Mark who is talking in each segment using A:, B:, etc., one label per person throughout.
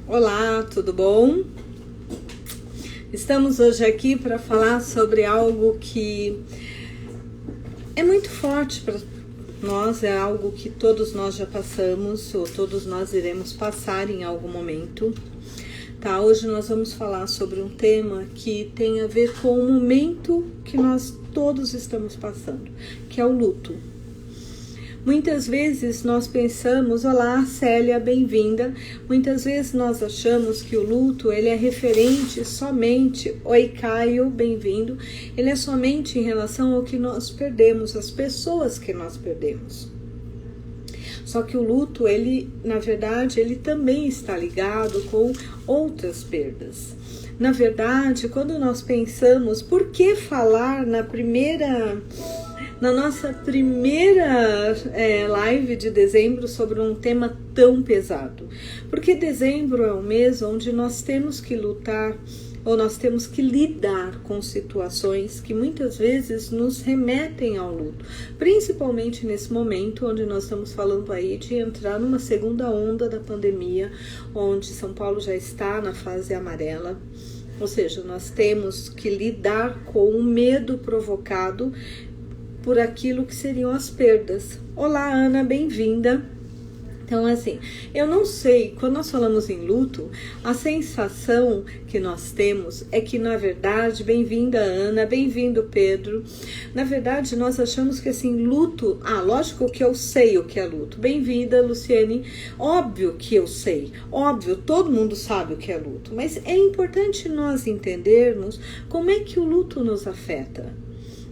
A: Olá, tudo bom? Estamos hoje aqui para falar sobre algo que é muito forte para nós, é algo que todos nós já passamos ou todos nós iremos passar em algum momento. Tá, hoje nós vamos falar sobre um tema que tem a ver com o momento que nós todos estamos passando, que é o luto. Muitas vezes nós pensamos, olá Célia, bem-vinda. Muitas vezes nós achamos que o luto ele é referente somente, oi Caio, bem-vindo. Ele é somente em relação ao que nós perdemos, as pessoas que nós perdemos. Só que o luto, ele, na verdade, ele também está ligado com outras perdas. Na verdade, quando nós pensamos, por que falar na nossa primeira live de dezembro sobre um tema tão pesado? Porque dezembro é um mês onde nós temos que lutar, ou nós temos que lidar com situações que muitas vezes nos remetem ao luto, principalmente nesse momento onde nós estamos falando aí de entrar numa segunda onda da pandemia, onde São Paulo já está na fase amarela, ou seja, nós temos que lidar com o medo provocado por aquilo que seriam as perdas. Olá Ana, bem-vinda. Então, assim, eu não sei, quando nós falamos em luto, a sensação que nós temos é que, na verdade, bem-vinda Ana, bem-vindo Pedro, na verdade, nós achamos que, assim, luto, lógico que eu sei o que é luto, bem-vinda Luciane, óbvio que eu sei, óbvio, todo mundo sabe o que é luto, mas é importante nós entendermos como é que o luto nos afeta,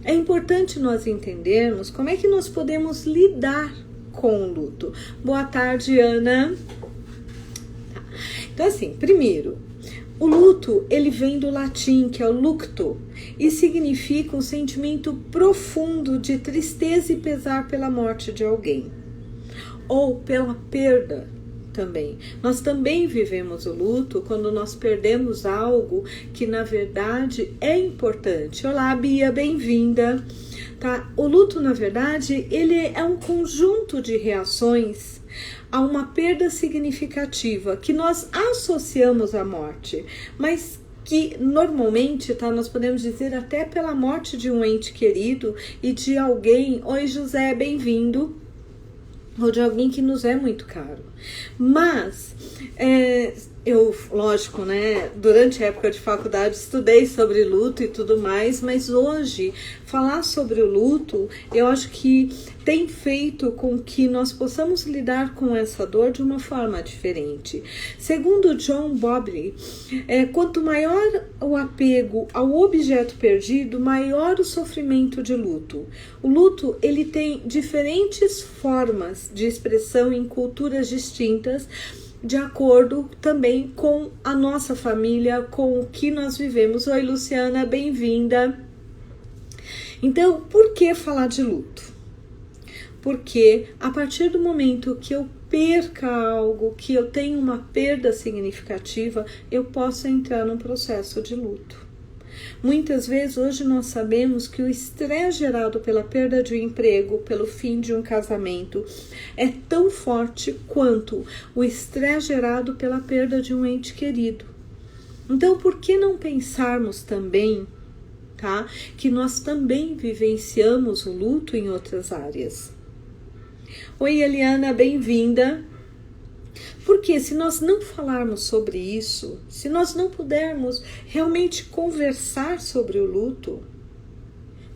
A: é importante nós entendermos como é que nós podemos lidar com o luto. Boa tarde, Ana. Então, assim, primeiro, o luto, ele vem do latim, que é o lucto, e significa um sentimento profundo de tristeza e pesar pela morte de alguém, ou pela perda também. Nós também vivemos o luto quando nós perdemos algo que, na verdade, é importante. Olá, Bia, bem-vinda. Tá? O luto, na verdade, ele é um conjunto de reações a uma perda significativa que nós associamos à morte, mas que normalmente, tá, nós podemos dizer até pela morte de um ente querido e de alguém, oi José, bem-vindo, ou de alguém que nos é muito caro. Mas eu, lógico, né, durante a época de faculdade estudei sobre luto e tudo mais, mas hoje falar sobre o luto, eu acho que tem feito com que nós possamos lidar com essa dor de uma forma diferente. Segundo John Bowlby, quanto maior o apego ao objeto perdido, maior o sofrimento de luto. O luto, ele tem diferentes formas de expressão em culturas distintas, de acordo também com a nossa família, com o que nós vivemos. Oi, Luciana, bem-vinda. Então, por que falar de luto? Porque a partir do momento que eu perca algo, que eu tenho uma perda significativa, eu posso entrar num processo de luto. Muitas vezes, hoje nós sabemos que o estresse gerado pela perda de um emprego, pelo fim de um casamento, é tão forte quanto o estresse gerado pela perda de um ente querido. Então, por que não pensarmos também, tá, que nós também vivenciamos o luto em outras áreas? Oi, Eliana, bem-vinda. Porque se nós não falarmos sobre isso, se nós não pudermos realmente conversar sobre o luto,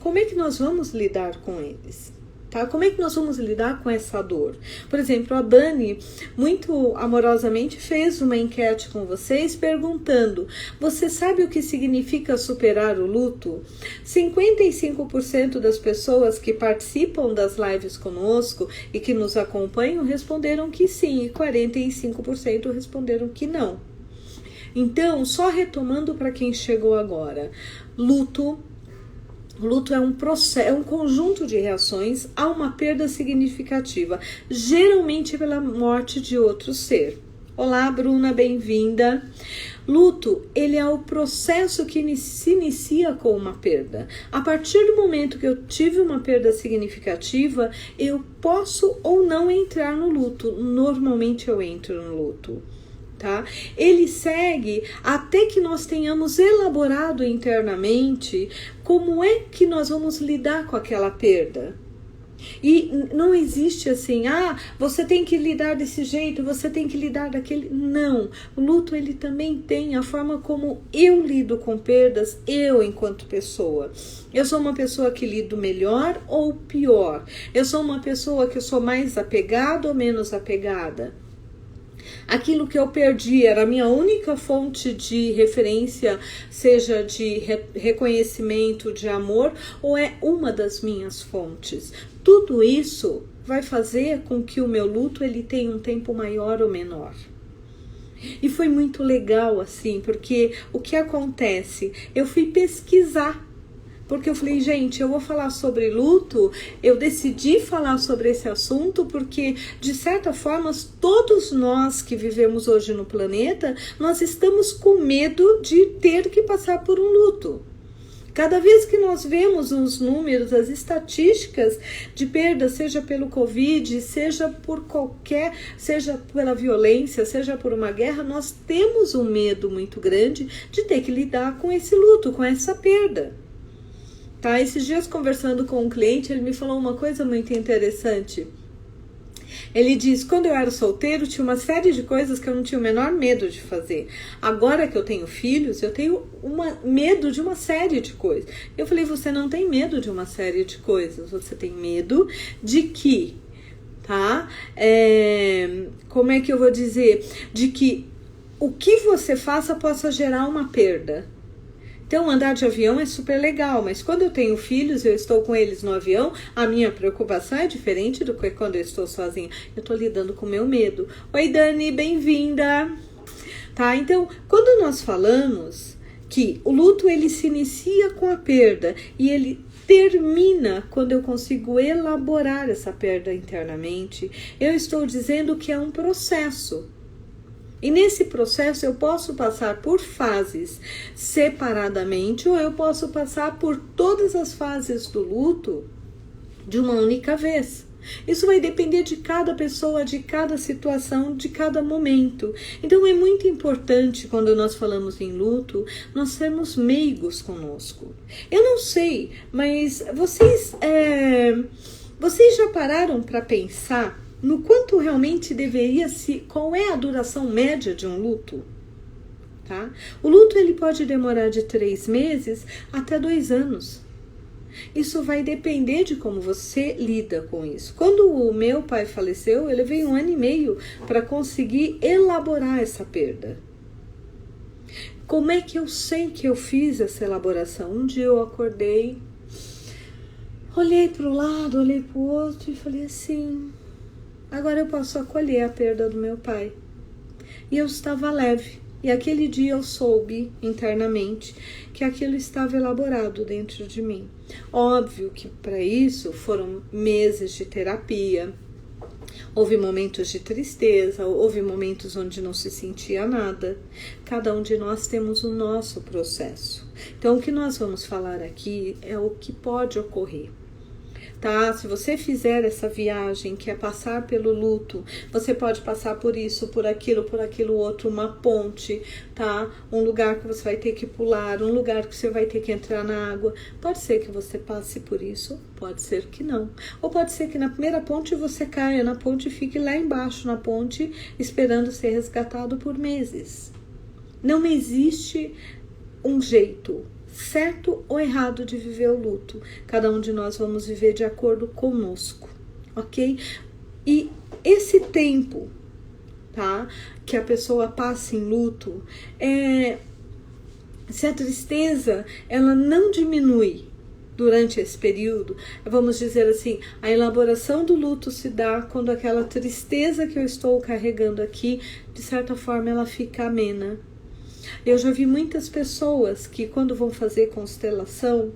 A: como é que nós vamos lidar com eles? Tá? Como é que nós vamos lidar com essa dor? Por exemplo, a Dani, muito amorosamente, fez uma enquete com vocês perguntando: você sabe o que significa superar o luto? 55% das pessoas que participam das lives conosco e que nos acompanham responderam que sim, e 45% responderam que não. Então, só retomando para quem chegou agora, luto é um processo, é um conjunto de reações a uma perda significativa, geralmente pela morte de outro ser. Olá, Bruna, bem-vinda. Luto, ele é o processo que se inicia com uma perda. A partir do momento que eu tive uma perda significativa, eu posso ou não entrar no luto. Normalmente eu entro no luto. tá? Ele segue até que nós tenhamos elaborado internamente como é que nós vamos lidar com aquela perda. E não existe assim, você tem que lidar desse jeito, você tem que lidar daquele. Não, o luto ele também tem a forma como eu lido com perdas, eu enquanto pessoa. Eu sou uma pessoa que lido melhor ou pior. Eu sou uma pessoa que eu sou mais apegada ou menos apegada. Aquilo que eu perdi era a minha única fonte de referência, seja de reconhecimento, de amor, ou é uma das minhas fontes. Tudo isso vai fazer com que o meu luto ele tenha um tempo maior ou menor. E foi muito legal assim, porque o que acontece? Eu fui pesquisar. Porque eu falei, gente, eu vou falar sobre luto, eu decidi falar sobre esse assunto porque, de certa forma, todos nós que vivemos hoje no planeta, nós estamos com medo de ter que passar por um luto. Cada vez que nós vemos os números, as estatísticas de perda, seja pelo Covid, seja por seja pela violência, seja por uma guerra, nós temos um medo muito grande de ter que lidar com esse luto, com essa perda. Tá, esses dias conversando com um cliente, ele me falou uma coisa muito interessante. Ele diz, quando eu era solteiro, tinha uma série de coisas que eu não tinha o menor medo de fazer. Agora que eu tenho filhos, eu tenho medo de uma série de coisas. Eu falei, você não tem medo de uma série de coisas, você tem medo de que, tá? Como é que eu vou dizer? De que o que você faça possa gerar uma perda. Então, andar de avião é super legal, mas quando eu tenho filhos, eu estou com eles no avião, a minha preocupação é diferente do que quando eu estou sozinha. Eu estou lidando com o meu medo. Oi, Dani, bem-vinda! Tá, então, quando nós falamos que o luto, ele se inicia com a perda e ele termina quando eu consigo elaborar essa perda internamente, eu estou dizendo que é um processo. E nesse processo eu posso passar por fases separadamente ou eu posso passar por todas as fases do luto de uma única vez. Isso vai depender de cada pessoa, de cada situação, de cada momento. Então é muito importante quando nós falamos em luto, nós sermos meigos conosco. Eu não sei, mas vocês já pararam para pensar no quanto realmente qual é a duração média de um luto? Tá? O luto ele pode demorar de 3 meses até 2 anos. Isso vai depender de como você lida com isso. Quando o meu pai faleceu, eu levei 1 ano e meio para conseguir elaborar essa perda. Como é que eu sei que eu fiz essa elaboração? Um dia eu acordei, olhei para o lado, olhei para o outro e falei assim, agora eu posso acolher a perda do meu pai. E eu estava leve. E aquele dia eu soube internamente que aquilo estava elaborado dentro de mim. Óbvio que para isso foram meses de terapia. Houve momentos de tristeza, houve momentos onde não se sentia nada. Cada um de nós temos o nosso processo. Então o que nós vamos falar aqui é o que pode ocorrer. Tá? Se você fizer essa viagem, que é passar pelo luto, você pode passar por isso, por aquilo outro, uma ponte, tá? Um lugar que você vai ter que pular, um lugar que você vai ter que entrar na água. Pode ser que você passe por isso, pode ser que não. Ou pode ser que na primeira ponte você caia na ponte e fique lá embaixo na ponte, esperando ser resgatado por meses. Não existe um jeito certo ou errado de viver o luto. Cada um de nós vamos viver de acordo conosco, ok? E esse tempo, tá, que a pessoa passa em luto, se a tristeza, ela não diminui durante esse período, vamos dizer assim, a elaboração do luto se dá quando aquela tristeza que eu estou carregando aqui, de certa forma, ela fica amena. Eu já vi muitas pessoas que quando vão fazer constelação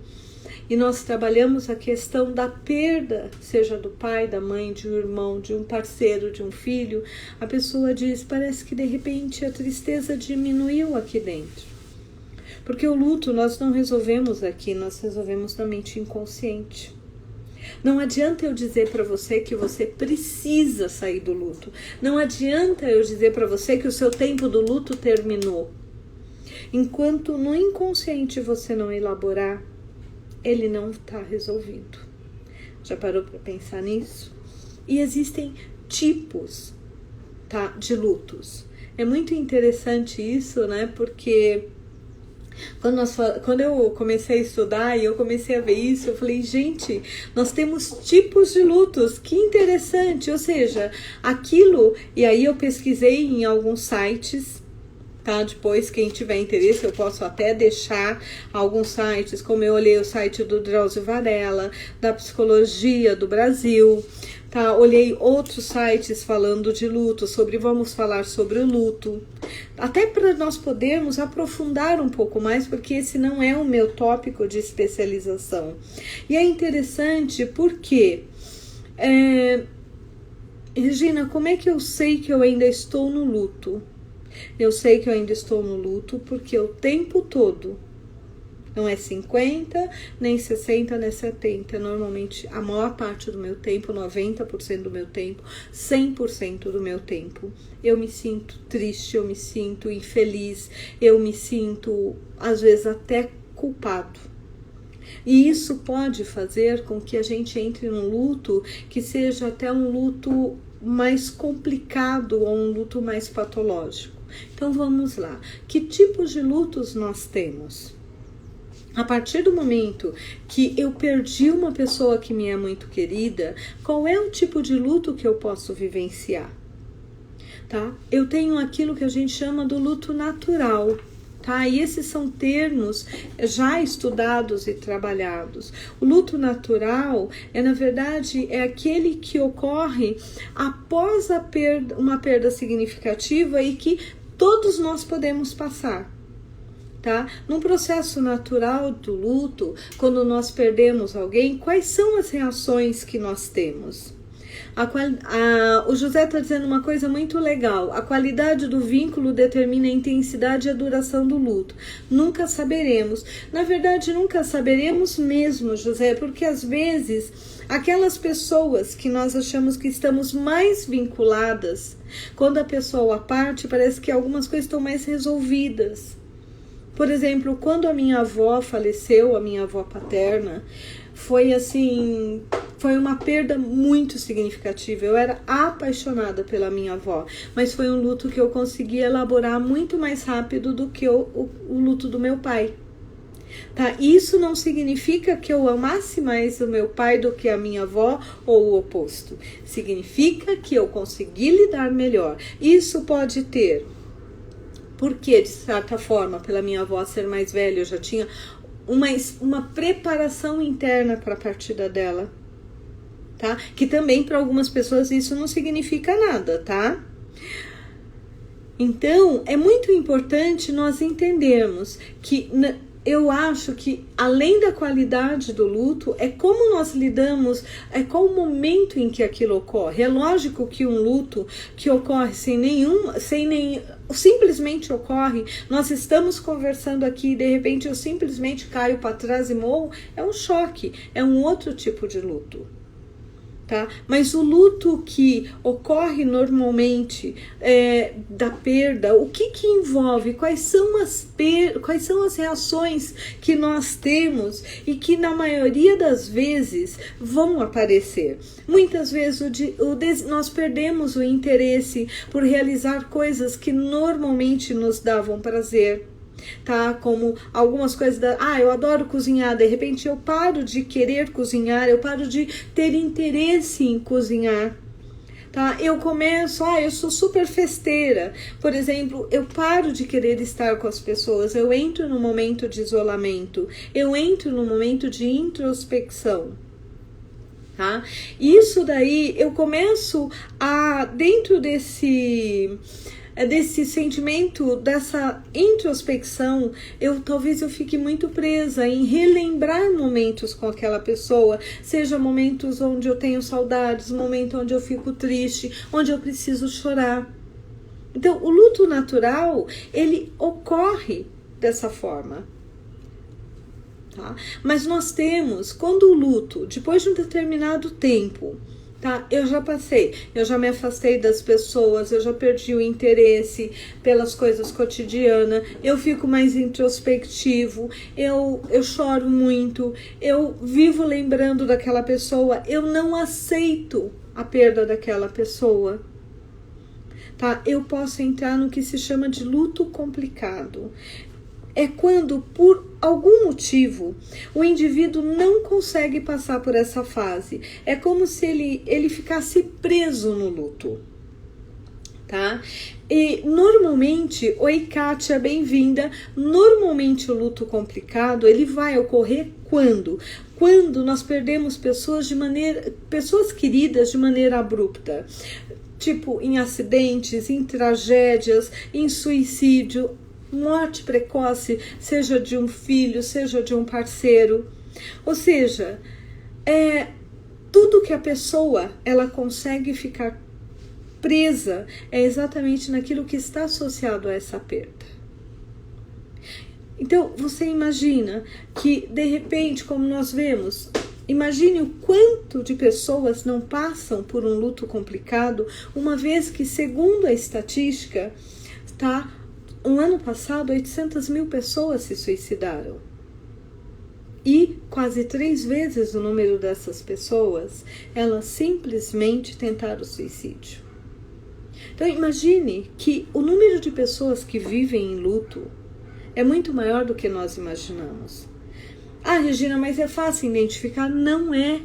A: e nós trabalhamos a questão da perda, seja do pai, da mãe, de um irmão, de um parceiro, de um filho, a pessoa diz, parece que de repente a tristeza diminuiu aqui dentro. Porque o luto nós não resolvemos aqui, nós resolvemos na mente inconsciente. Não adianta eu dizer para você que você precisa sair do luto. Não adianta eu dizer para você que o seu tempo do luto terminou. Enquanto no inconsciente você não elaborar, ele não está resolvido. Já parou para pensar nisso? E existem tipos, tá, de lutos. É muito interessante isso, né? Porque quando eu comecei a estudar e eu comecei a ver isso, eu falei, gente, nós temos tipos de lutos, que interessante. Ou seja, aquilo, e aí eu pesquisei em alguns sites, tá? Depois, quem tiver interesse, eu posso até deixar alguns sites, como eu olhei o site do Drauzio Varela, da Psicologia do Brasil, tá? Olhei outros sites falando de luto, vamos falar sobre o luto, até para nós podermos aprofundar um pouco mais, porque esse não é o meu tópico de especialização. E é interessante porque, Regina, como é que eu sei que eu ainda estou no luto? Eu sei que eu ainda estou no luto porque o tempo todo, não é 50, nem 60, nem 70, normalmente a maior parte do meu tempo, 90% do meu tempo, 100% do meu tempo, eu me sinto triste, eu me sinto infeliz, eu me sinto, às vezes, até culpado. E isso pode fazer com que a gente entre num luto que seja até um luto mais complicado ou um luto mais patológico. Então vamos lá. Que tipos de lutos nós temos? A partir do momento que eu perdi uma pessoa que me é muito querida, qual é o tipo de luto que eu posso vivenciar? Tá? Eu tenho aquilo que a gente chama do luto natural. Tá? E esses são termos já estudados e trabalhados. O luto natural na verdade, é aquele que ocorre após uma perda significativa e que todos nós podemos passar. Tá? Num processo natural do luto, quando nós perdemos alguém, quais são as reações que nós temos? O José está dizendo uma coisa muito legal. A qualidade do vínculo determina a intensidade e a duração do luto. Nunca saberemos. Na verdade, nunca saberemos mesmo, José, porque às vezes aquelas pessoas que nós achamos que estamos mais vinculadas, quando a pessoa parte, parece que algumas coisas estão mais resolvidas. Por exemplo, quando a minha avó faleceu, a minha avó paterna, foi assim, foi uma perda muito significativa. Eu era apaixonada pela minha avó, mas foi um luto que eu consegui elaborar muito mais rápido do que o luto do meu pai. Tá? Isso não significa que eu amasse mais o meu pai do que a minha avó ou o oposto. Significa que eu consegui lidar melhor. Isso pode ter, porque de certa forma, pela minha avó ser mais velha, eu já tinha uma preparação interna para a partida dela, tá? Que também para algumas pessoas isso não significa nada, tá? Então, é muito importante nós entendermos que eu acho que além da qualidade do luto, é como nós lidamos, é qual o momento em que aquilo ocorre. É lógico que um luto que ocorre simplesmente ocorre, nós estamos conversando aqui e de repente eu simplesmente caio para trás e morro, é um choque, é um outro tipo de luto. Tá? Mas o luto que ocorre normalmente da perda, o que envolve? Quais são as reações que nós temos e que na maioria das vezes vão aparecer? Muitas vezes nós perdemos o interesse por realizar coisas que normalmente nos davam prazer. Tá? Como algumas coisas eu adoro cozinhar, de repente eu paro de querer cozinhar, eu paro de ter interesse em cozinhar, tá? Eu começo, eu sou super festeira, por exemplo, eu paro de querer estar com as pessoas, eu entro no momento de isolamento, eu entro no momento de introspecção. Tá? Isso daí eu começo dentro desse sentimento, dessa introspecção, talvez eu fique muito presa em relembrar momentos com aquela pessoa, seja momentos onde eu tenho saudades, momentos onde eu fico triste, onde eu preciso chorar. Então, o luto natural, ele ocorre dessa forma. tá? Mas nós temos, quando o luto, depois de um determinado tempo, tá? Eu já me afastei das pessoas, eu já perdi o interesse pelas coisas cotidianas, eu fico mais introspectivo, eu choro muito, eu vivo lembrando daquela pessoa, eu não aceito a perda daquela pessoa, tá? Eu posso entrar no que se chama de luto complicado. É quando, por algum motivo, o indivíduo não consegue passar por essa fase. É como se ele ficasse preso no luto, tá? E normalmente, oi Kátia, bem-vinda. Normalmente o luto complicado, ele vai ocorrer quando? Quando nós perdemos pessoas queridas de maneira abrupta. Tipo, em acidentes, em tragédias, em suicídio, morte precoce, seja de um filho, seja de um parceiro. Ou seja, tudo que a pessoa ela consegue ficar presa é exatamente naquilo que está associado a essa perda. Então, você imagina que, de repente, como nós vemos, imagine o quanto de pessoas não passam por um luto complicado, uma vez que, segundo a estatística, tá? No ano passado, 800 mil pessoas se suicidaram. E quase 3 vezes o número dessas pessoas, elas simplesmente tentaram suicídio. Então, imagine que o número de pessoas que vivem em luto é muito maior do que nós imaginamos. Ah, Regina, mas é fácil identificar? Não é.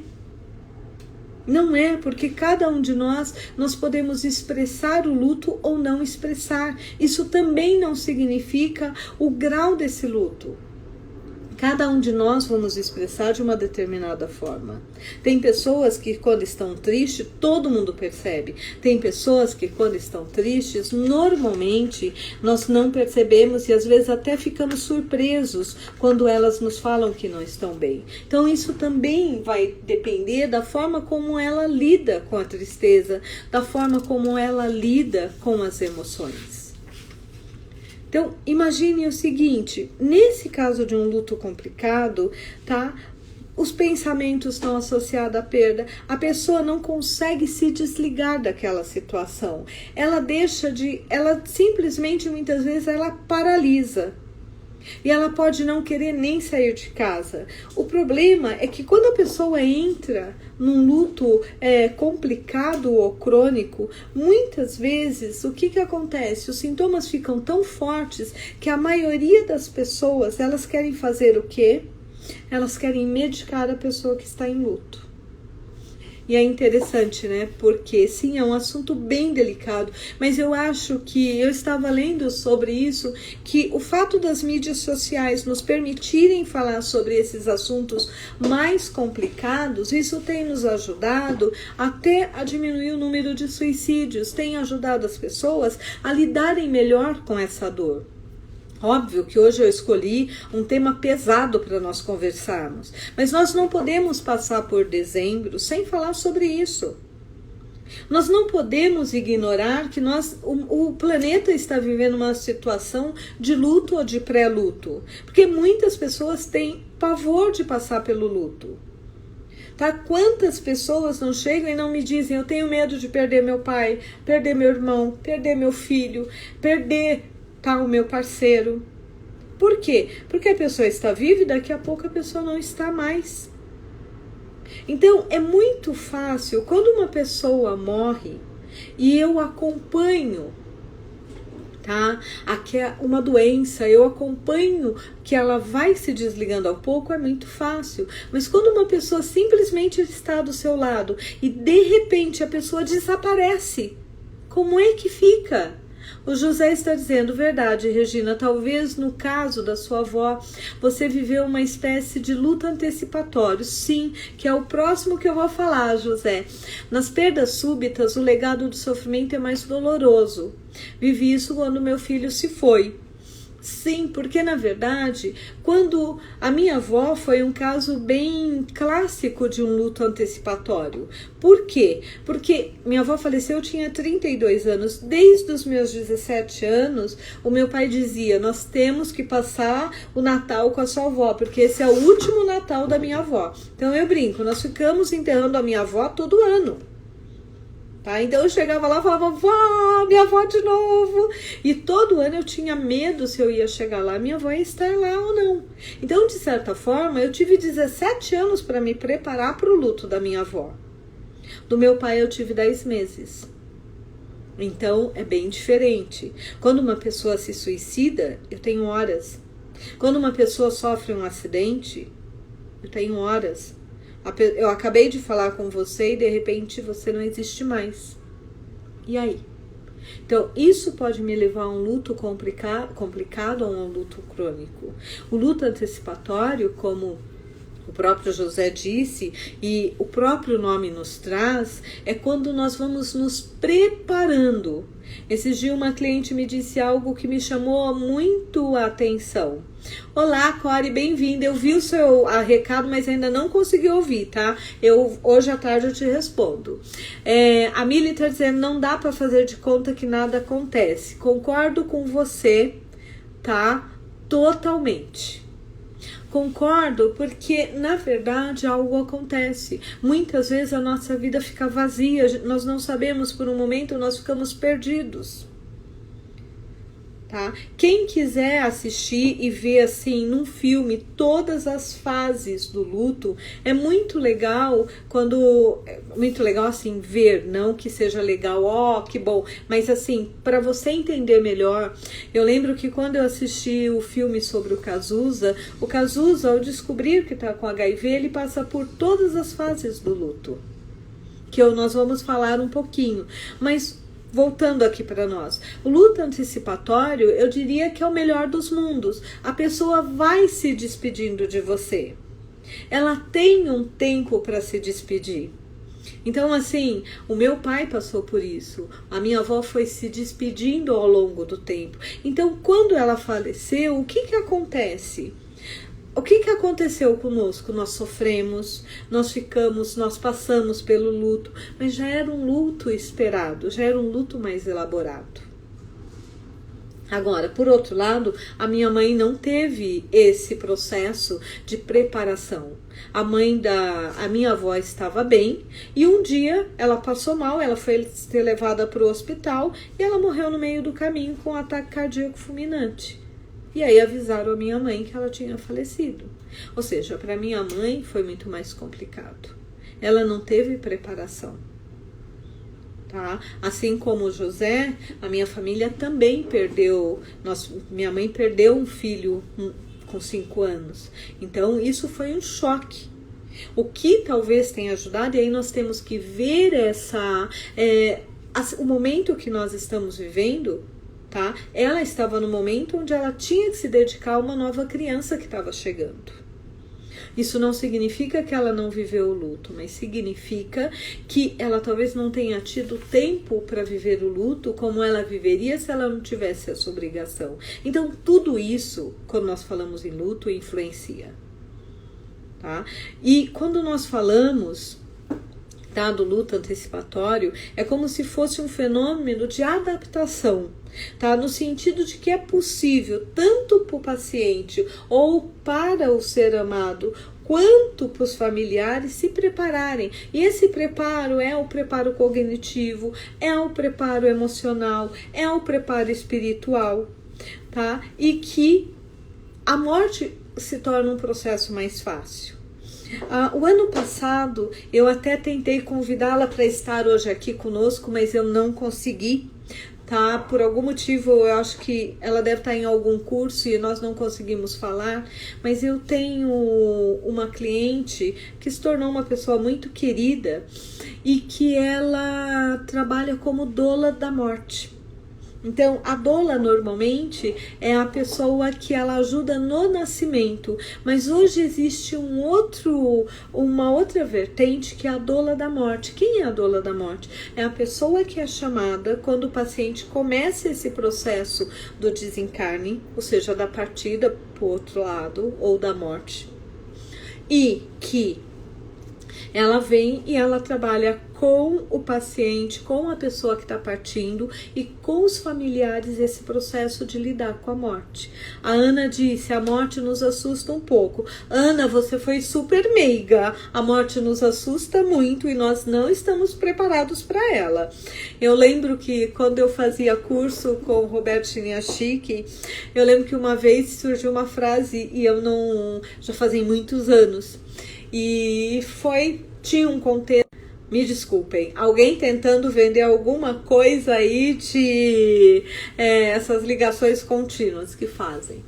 A: Não é, porque cada um de nós podemos expressar o luto ou não expressar. Isso também não significa o grau desse luto. Cada um de nós vamos expressar de uma determinada forma. Tem pessoas que quando estão tristes, todo mundo percebe. Tem pessoas que quando estão tristes, normalmente nós não percebemos e às vezes até ficamos surpresos quando elas nos falam que não estão bem. Então isso também vai depender da forma como ela lida com a tristeza, da forma como ela lida com as emoções. Então, imagine o seguinte, nesse caso de um luto complicado, tá? Os pensamentos estão associados à perda, a pessoa não consegue se desligar daquela situação. Ela simplesmente, muitas vezes, ela paralisa. E ela pode não querer nem sair de casa. O problema é que quando a pessoa entra num luto complicado ou crônico, muitas vezes o que acontece? Os sintomas ficam tão fortes que a maioria das pessoas, elas querem fazer o quê? Elas querem medicar a pessoa que está em luto. E é interessante, né? Porque sim, é um assunto bem delicado, mas eu acho que eu estava lendo sobre isso, que o fato das mídias sociais nos permitirem falar sobre esses assuntos mais complicados, isso tem nos ajudado até a diminuir o número de suicídios, tem ajudado as pessoas a lidarem melhor com essa dor. Óbvio que hoje eu escolhi um tema pesado para nós conversarmos, mas nós não podemos passar por dezembro sem falar sobre isso. Nós não podemos ignorar que o planeta está vivendo uma situação de luto ou de pré-luto, porque muitas pessoas têm pavor de passar pelo luto. Tá? Quantas pessoas não chegam e não me dizem, eu tenho medo de perder meu pai, perder meu irmão, perder meu filho, perder o meu parceiro. Por quê? Porque a pessoa está viva e daqui a pouco a pessoa não está mais. Então é muito fácil quando uma pessoa morre e eu acompanho, tá? Aqui é uma doença, eu acompanho que ela vai se desligando ao pouco, é muito fácil. Mas quando uma pessoa simplesmente está do seu lado e de repente a pessoa desaparece, como é que fica? O José está dizendo, verdade, Regina, talvez no caso da sua avó, você viveu uma espécie de luto antecipatório. Sim, que é o próximo que eu vou falar, José. Nas perdas súbitas, o legado do sofrimento é mais doloroso. Vivi isso quando meu filho se foi. Sim, porque na verdade, quando a minha avó foi um caso bem clássico de um luto antecipatório. Por quê? Porque minha avó faleceu, eu tinha 32 anos. Desde os meus 17 anos, o meu pai dizia: nós temos que passar o Natal com a sua avó, porque esse é o último Natal da minha avó. Então eu brinco, nós ficamos enterrando a minha avó todo ano. Tá? Então eu chegava lá e falava: vó, minha avó de novo. E todo ano eu tinha medo se eu ia chegar lá, minha avó ia estar lá ou não. Então, de certa forma, eu tive 17 anos para me preparar para o luto da minha avó. Do meu pai eu tive 10 meses. Então é bem diferente. Quando uma pessoa se suicida, eu tenho horas. Quando uma pessoa sofre um acidente, eu tenho horas. Eu acabei de falar com você e de repente você não existe mais. E aí? Então, isso pode me levar a um luto complicado ou a um luto crônico. O luto antecipatório, como o próprio José disse e o próprio nome nos traz, é quando nós vamos nos preparando. Esses dias uma cliente me disse algo que me chamou muito a atenção. Olá, Core, bem-vinda. Eu vi o seu recado, mas ainda não consegui ouvir, tá? Hoje à tarde eu te respondo. A Mili está dizendo: não dá para fazer de conta que nada acontece. Concordo com você, tá? Totalmente. Concordo, porque na verdade algo acontece. Muitas vezes a nossa vida fica vazia, nós não sabemos, por um momento nós ficamos perdidos. Tá? Quem quiser assistir e ver assim num filme todas as fases do luto, é muito legal muito legal assim ver, não que seja legal, que bom, mas assim, para você entender melhor. Eu lembro que quando eu assisti o filme sobre o Cazuza, ao descobrir que está com HIV, ele passa por todas as fases do luto, que nós vamos falar um pouquinho, mas voltando aqui para nós, o luto antecipatório, eu diria que é o melhor dos mundos. A pessoa vai se despedindo de você. Ela tem um tempo para se despedir. Então, assim, o meu pai passou por isso. A minha avó foi se despedindo ao longo do tempo. Então, quando ela faleceu, o que acontece? O que aconteceu conosco? Nós sofremos, nós passamos pelo luto, mas já era um luto esperado, já era um luto mais elaborado. Agora, por outro lado, a minha mãe não teve esse processo de preparação. A minha avó estava bem e um dia ela passou mal, ela foi ser levada para o hospital e ela morreu no meio do caminho com um ataque cardíaco fulminante. E aí avisaram a minha mãe que ela tinha falecido. Ou seja, para minha mãe foi muito mais complicado. Ela não teve preparação. Tá? Assim como o José, a minha família também perdeu. Minha mãe perdeu um filho com 5 anos. Então isso foi um choque. O que talvez tenha ajudado, e aí nós temos que ver o momento que nós estamos vivendo. Tá? Ela estava no momento onde ela tinha que se dedicar a uma nova criança que estava chegando. Isso não significa que ela não viveu o luto, mas significa que ela talvez não tenha tido tempo para viver o luto como ela viveria se ela não tivesse essa obrigação. Então, tudo isso, quando nós falamos em luto, influencia. Tá? E quando nós falamos do luto antecipatório, é como se fosse um fenômeno de adaptação, tá? No sentido de que é possível, tanto para o paciente ou para o ser amado, quanto para os familiares se prepararem. E esse preparo é o preparo cognitivo, é o preparo emocional, é o preparo espiritual, tá? E que a morte se torna um processo mais fácil. O ano passado eu até tentei convidá-la para estar hoje aqui conosco, mas eu não consegui, tá? Por algum motivo eu acho que ela deve estar em algum curso e nós não conseguimos falar, mas eu tenho uma cliente que se tornou uma pessoa muito querida e que ela trabalha como doula da morte. Então, a doula normalmente é a pessoa que ela ajuda no nascimento, mas hoje existe uma outra vertente que é a doula da morte. Quem é a doula da morte? É a pessoa que é chamada quando o paciente começa esse processo do desencarne, ou seja, da partida para o outro lado ou da morte, e que ela vem e ela trabalha com o paciente, com a pessoa que está partindo e com os familiares esse processo de lidar com a morte. A Ana disse, a morte nos assusta um pouco. Ana, você foi super meiga, a morte nos assusta muito e nós não estamos preparados para ela. Eu lembro que quando eu fazia curso com o Roberto Chiniachiki, eu lembro que uma vez surgiu uma frase e eu não, já fazem muitos anos, e tinha um contexto, me desculpem, alguém tentando vender alguma coisa aí de essas ligações contínuas que fazem.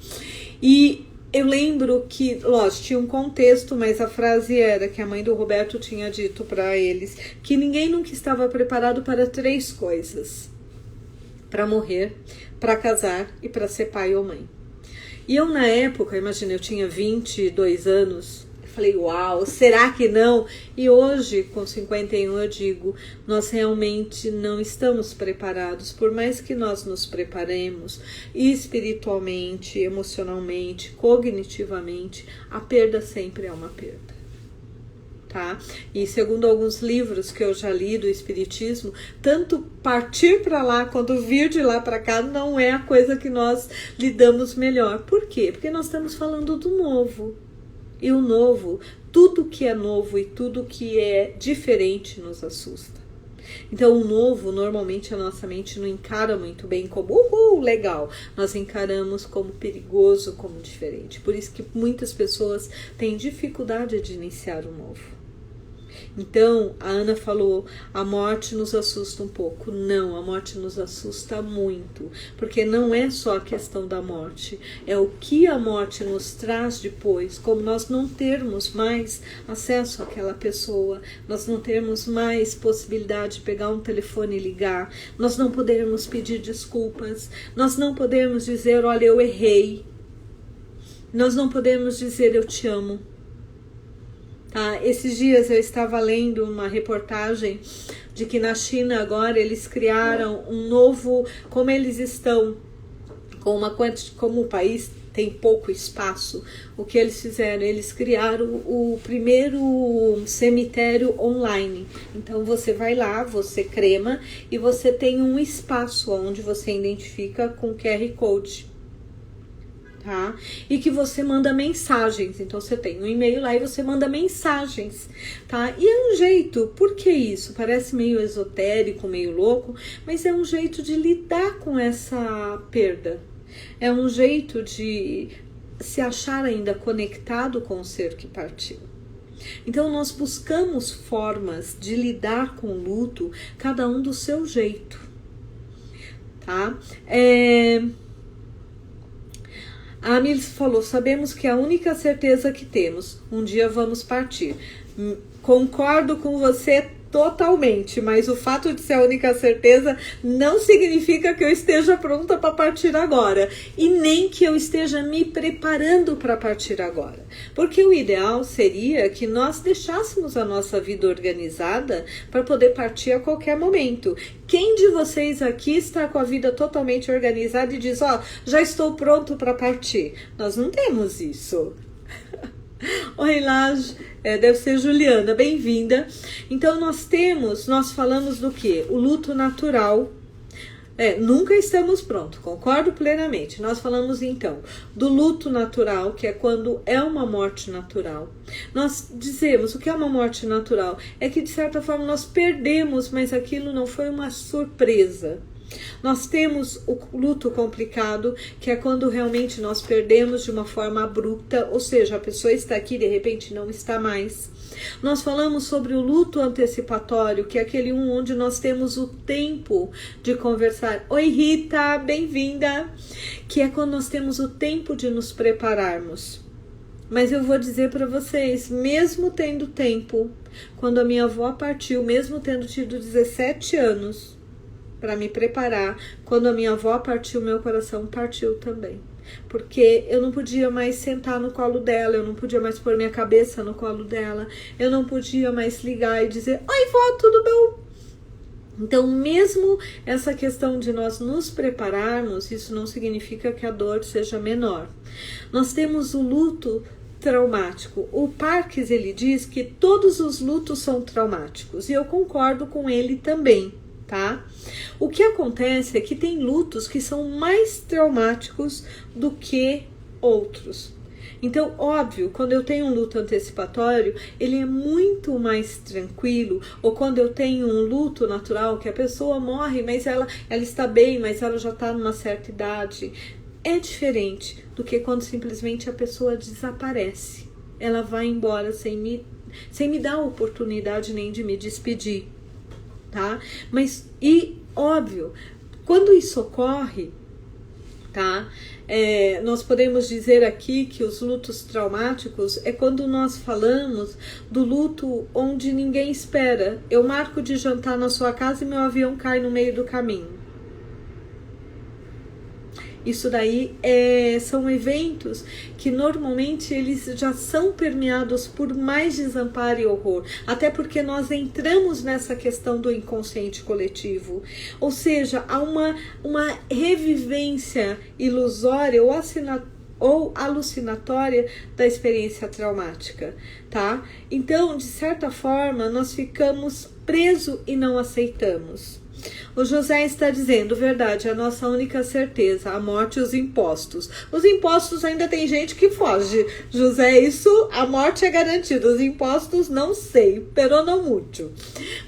A: E eu lembro que, lógico, tinha um contexto, mas a frase era que a mãe do Roberto tinha dito para eles que ninguém nunca estava preparado para 3 coisas: para morrer, para casar e para ser pai ou mãe. E eu, na época, imagina, eu tinha 22 anos, falei, uau, será que não? E hoje, com 51, eu digo, nós realmente não estamos preparados, por mais que nós nos preparemos espiritualmente, emocionalmente, cognitivamente, a perda sempre é uma perda. Tá? E segundo alguns livros que eu já li do espiritismo, tanto partir para lá quanto vir de lá para cá não é a coisa que nós lidamos melhor. Por quê? Porque nós estamos falando do novo. E o novo, tudo que é novo e tudo que é diferente nos assusta. Então o novo, normalmente a nossa mente não encara muito bem como legal. Nós encaramos como perigoso, como diferente. Por isso que muitas pessoas têm dificuldade de iniciar o novo. Então, a Ana falou, a morte nos assusta um pouco. Não, a morte nos assusta muito, porque não é só a questão da morte, é o que a morte nos traz depois, como nós não termos mais acesso àquela pessoa, nós não termos mais possibilidade de pegar um telefone e ligar, nós não podermos pedir desculpas, nós não podemos dizer, olha, eu errei, nós não podemos dizer, eu te amo. Tá? Esses dias eu estava lendo uma reportagem de que na China agora eles criaram um novo, como eles estão como o país tem pouco espaço, o que eles fizeram? Eles criaram o primeiro cemitério online. Então você vai lá, você crema e você tem um espaço onde você identifica com QR Code. Tá? E que você manda mensagens, então você tem um e-mail lá e você manda mensagens, tá? E é um jeito, por que isso? Parece meio esotérico, meio louco, mas é um jeito de lidar com essa perda, é um jeito de se achar ainda conectado com o ser que partiu. Então nós buscamos formas de lidar com o luto, cada um do seu jeito, tá? A Amília falou, sabemos que a única certeza que temos, um dia vamos partir. Concordo com você totalmente, mas o fato de ser a única certeza não significa que eu esteja pronta para partir agora. E nem que eu esteja me preparando para partir agora. Porque o ideal seria que nós deixássemos a nossa vida organizada para poder partir a qualquer momento. Quem de vocês aqui está com a vida totalmente organizada e diz, ó, já estou pronto para partir? Nós não temos isso. Oi, Laje, deve ser Juliana, bem-vinda. Então nós falamos do que? O luto natural. Nunca estamos prontos, concordo plenamente. Nós falamos então do luto natural, que é quando é uma morte natural. Nós dizemos o que é uma morte natural, é que de certa forma nós perdemos, mas aquilo não foi uma surpresa. Nós temos o luto complicado, que é quando realmente nós perdemos de uma forma abrupta, ou seja, a pessoa está aqui e de repente não está mais. Nós falamos sobre o luto antecipatório, que é aquele onde nós temos o tempo de conversar. Oi, Rita, bem-vinda! Que é quando nós temos o tempo de nos prepararmos. Mas eu vou dizer para vocês, mesmo tendo tempo, quando a minha avó partiu, mesmo tendo tido 17 anos, para me preparar. Quando a minha avó partiu, meu coração partiu também. Porque eu não podia mais sentar no colo dela, eu não podia mais pôr minha cabeça no colo dela, eu não podia mais ligar e dizer: oi, vó, tudo bom? Então, mesmo essa questão de nós nos prepararmos, isso não significa que a dor seja menor. Nós temos o luto traumático. O Parkes, ele diz que todos os lutos são traumáticos, e eu concordo com ele também, tá? O que acontece é que tem lutos que são mais traumáticos do que outros. Então, óbvio, quando eu tenho um luto antecipatório, ele é muito mais tranquilo, ou quando eu tenho um luto natural, que a pessoa morre, mas ela está bem, mas ela já está numa certa idade, é diferente do que quando simplesmente a pessoa desaparece. Ela vai embora sem me dar a oportunidade nem de me despedir, tá? Mas, e óbvio, quando isso ocorre, tá? Nós podemos dizer aqui que os lutos traumáticos é quando nós falamos do luto onde ninguém espera. Eu marco de jantar na sua casa e meu avião cai no meio do caminho. Isso daí são eventos que normalmente eles já são permeados por mais desamparo e horror, até porque nós entramos nessa questão do inconsciente coletivo, ou seja, há uma revivência ilusória ou alucinatória da experiência traumática, tá? Então, de certa forma, nós ficamos presos e não aceitamos. O José está dizendo: verdade, a nossa única certeza, a morte e os impostos. Os impostos ainda tem gente que foge. José, a morte é garantida. Os impostos não sei, pero não muito.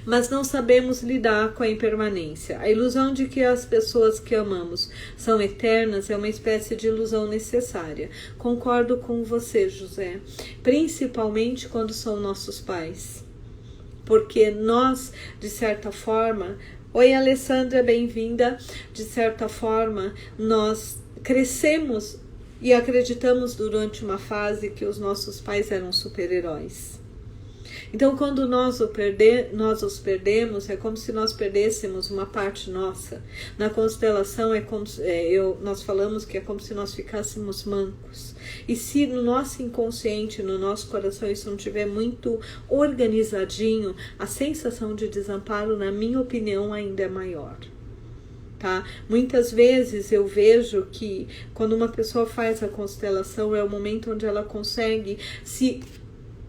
A: Mas não sabemos lidar com a impermanência. A ilusão de que as pessoas que amamos são eternas é uma espécie de ilusão necessária. Concordo com você, José. Principalmente quando são nossos pais. Porque nós, de certa forma... Oi, Alessandra, bem-vinda. De certa forma, nós crescemos e acreditamos durante uma fase que os nossos pais eram super-heróis. Então, quando nós os perdemos, é como se nós perdêssemos uma parte nossa. Na constelação, nós falamos que é como se nós ficássemos mancos. E se no nosso inconsciente, no nosso coração, isso não estiver muito organizadinho, a sensação de desamparo, na minha opinião, ainda é maior. Tá? Muitas vezes eu vejo que quando uma pessoa faz a constelação, é o momento onde ela consegue se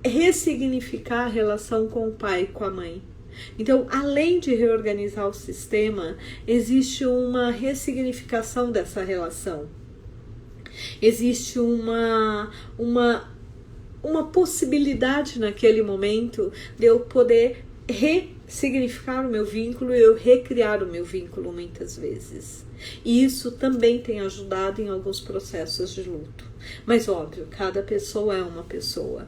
A: ressignificar a relação com o pai e com a mãe. Então, além de reorganizar o sistema, existe uma ressignificação dessa relação. Existe uma possibilidade naquele momento de eu poder ressignificar o meu vínculo e eu recriar o meu vínculo muitas vezes. E isso também tem ajudado em alguns processos de luto. Mas óbvio, cada pessoa é uma pessoa.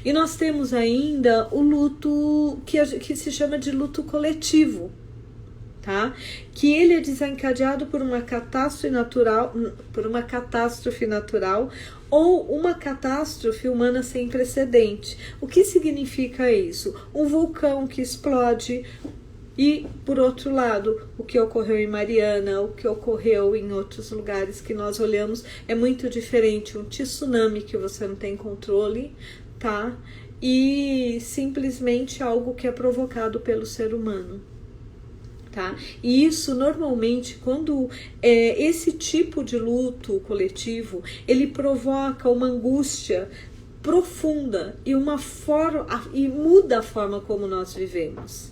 A: E nós temos ainda o luto que se chama de luto coletivo, tá? Que ele é desencadeado por uma catástrofe natural ou uma catástrofe humana sem precedente. O que significa isso? Um vulcão que explode. E, por outro lado, o que ocorreu em Mariana, o que ocorreu em outros lugares que nós olhamos é muito diferente. Um tsunami que você não tem controle, tá? E simplesmente algo que é provocado pelo ser humano, tá? E isso, normalmente, quando esse tipo de luto coletivo, ele provoca uma angústia profunda e muda a forma como nós vivemos.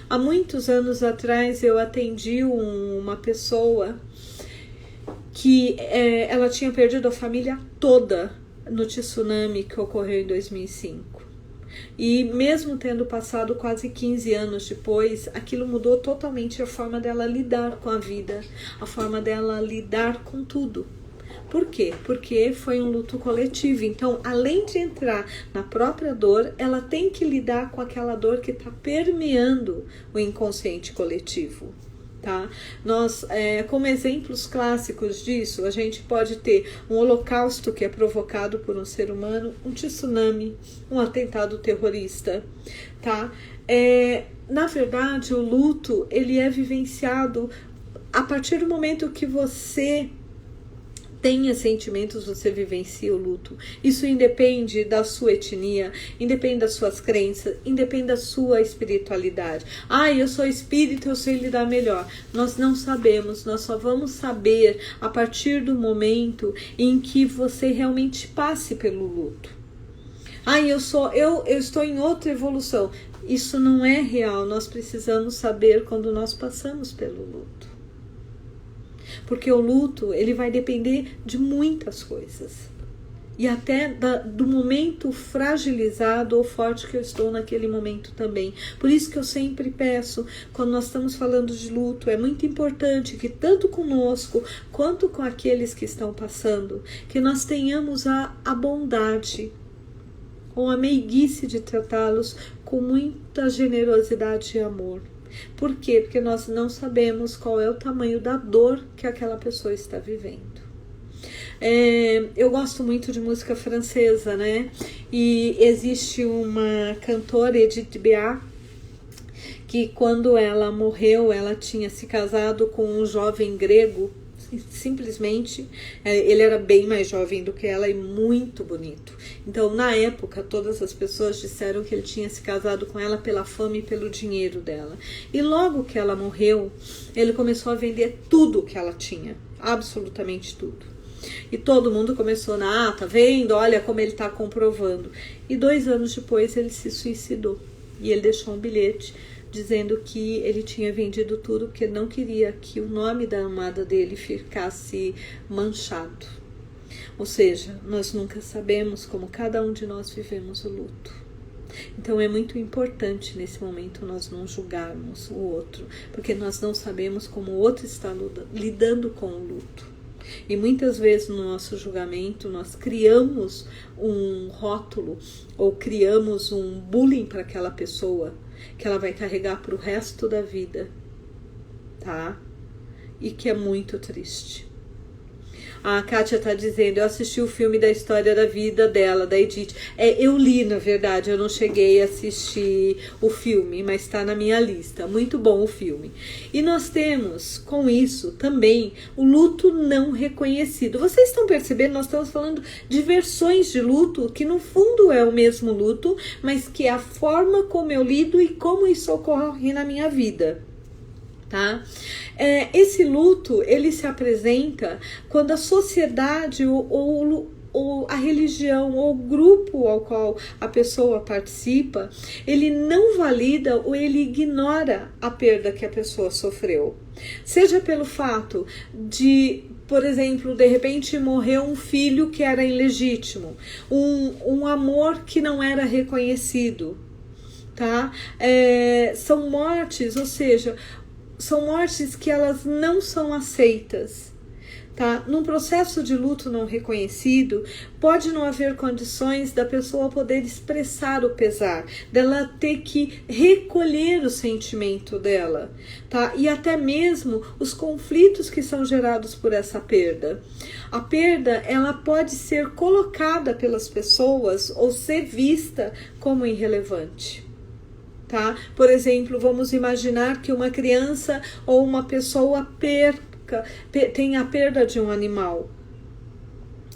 A: Há muitos anos atrás eu atendi uma pessoa que ela tinha perdido a família toda no tsunami que ocorreu em 2005. E mesmo tendo passado quase 15 anos depois, aquilo mudou totalmente a forma dela lidar com a vida, a forma dela lidar com tudo. Por quê? Porque foi um luto coletivo. Então, além de entrar na própria dor, ela tem que lidar com aquela dor que está permeando o inconsciente coletivo, Tá? Nós, como exemplos clássicos disso, a gente pode ter um holocausto que é provocado por um ser humano, um tsunami, um atentado terrorista, tá? Na verdade, o luto, ele é vivenciado a partir do momento que você tenha sentimentos, você vivencia o luto. Isso independe da sua etnia, independe das suas crenças, independe da sua espiritualidade. Eu sou espírita, eu sei lidar melhor. Nós não sabemos, nós só vamos saber a partir do momento em que você realmente passe pelo luto. Eu estou em outra evolução. Isso não é real, nós precisamos saber quando nós passamos pelo luto. Porque o luto, ele vai depender de muitas coisas. E até do momento fragilizado ou forte que eu estou naquele momento também. Por isso que eu sempre peço, quando nós estamos falando de luto, é muito importante que tanto conosco, quanto com aqueles que estão passando, que nós tenhamos a bondade ou a meiguice de tratá-los com muita generosidade e amor. Por quê? Porque nós não sabemos qual é o tamanho da dor que aquela pessoa está vivendo. Eu gosto muito de música francesa, né? E existe uma cantora, Edith Piaf, que quando ela morreu, ela tinha se casado com um jovem grego. Simplesmente, ele era bem mais jovem do que ela e muito bonito. Então, na época, todas as pessoas disseram que ele tinha se casado com ela pela fama e pelo dinheiro dela. E logo que ela morreu, ele começou a vender tudo que ela tinha, absolutamente tudo. E todo mundo começou tá vendo? Olha como ele está comprovando. E 2 anos depois ele se suicidou. E ele deixou um bilhete dizendo que ele tinha vendido tudo porque não queria que o nome da amada dele ficasse manchado. Ou seja, nós nunca sabemos como cada um de nós vivemos o luto. Então é muito importante nesse momento nós não julgarmos o outro, porque nós não sabemos como o outro está lidando com o luto. E muitas vezes no nosso julgamento nós criamos um rótulo ou criamos um bullying para aquela pessoa que ela vai carregar para o resto da vida, tá? E que é muito triste. A Kátia tá dizendo, eu assisti o filme da história da vida dela, da Edith. Eu li, na verdade, eu não cheguei a assistir o filme, mas está na minha lista. Muito bom o filme. E nós temos, com isso, também o luto não reconhecido. Vocês estão percebendo? Nós estamos falando de versões de luto, que no fundo é o mesmo luto, mas que é a forma como eu lido e como isso ocorre na minha vida. Tá? Esse luto, ele se apresenta quando a sociedade ou a religião ou o grupo ao qual a pessoa participa, ele não valida ou ele ignora a perda que a pessoa sofreu. Seja pelo fato de, por exemplo, de repente morreu um filho que era ilegítimo, um amor que não era reconhecido, tá? São mortes, ou seja, são mortes que elas não são aceitas, tá? Num processo de luto não reconhecido, pode não haver condições da pessoa poder expressar o pesar, dela ter que recolher o sentimento dela, tá? E até mesmo os conflitos que são gerados por essa perda. A perda, ela pode ser colocada pelas pessoas ou ser vista como irrelevante. Tá? Por exemplo, vamos imaginar que uma criança ou uma pessoa tenha a perda de um animal.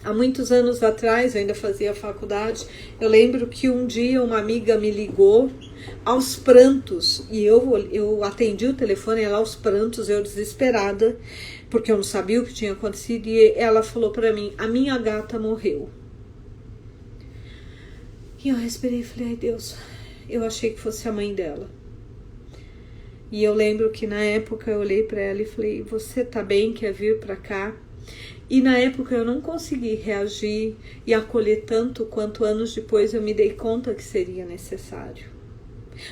A: Há muitos anos atrás, eu ainda fazia faculdade, eu lembro que um dia uma amiga me ligou aos prantos, e eu atendi o telefone, ela aos prantos, eu desesperada, porque eu não sabia o que tinha acontecido, e ela falou para mim, a minha gata morreu. E eu respirei e falei, ai Deus, eu achei que fosse a mãe dela. E eu lembro que na época eu olhei para ela e falei, você tá bem, quer vir para cá? E na época eu não consegui reagir e acolher tanto quanto anos depois eu me dei conta que seria necessário.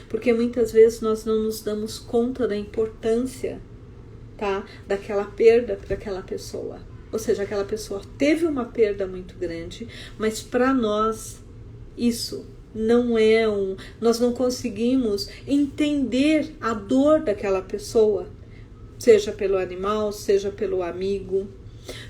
A: Porque muitas vezes nós não nos damos conta da importância, tá, daquela perda para aquela pessoa. Ou seja, aquela pessoa teve uma perda muito grande, mas para nós isso não é nós não conseguimos entender a dor daquela pessoa seja pelo animal, seja pelo amigo.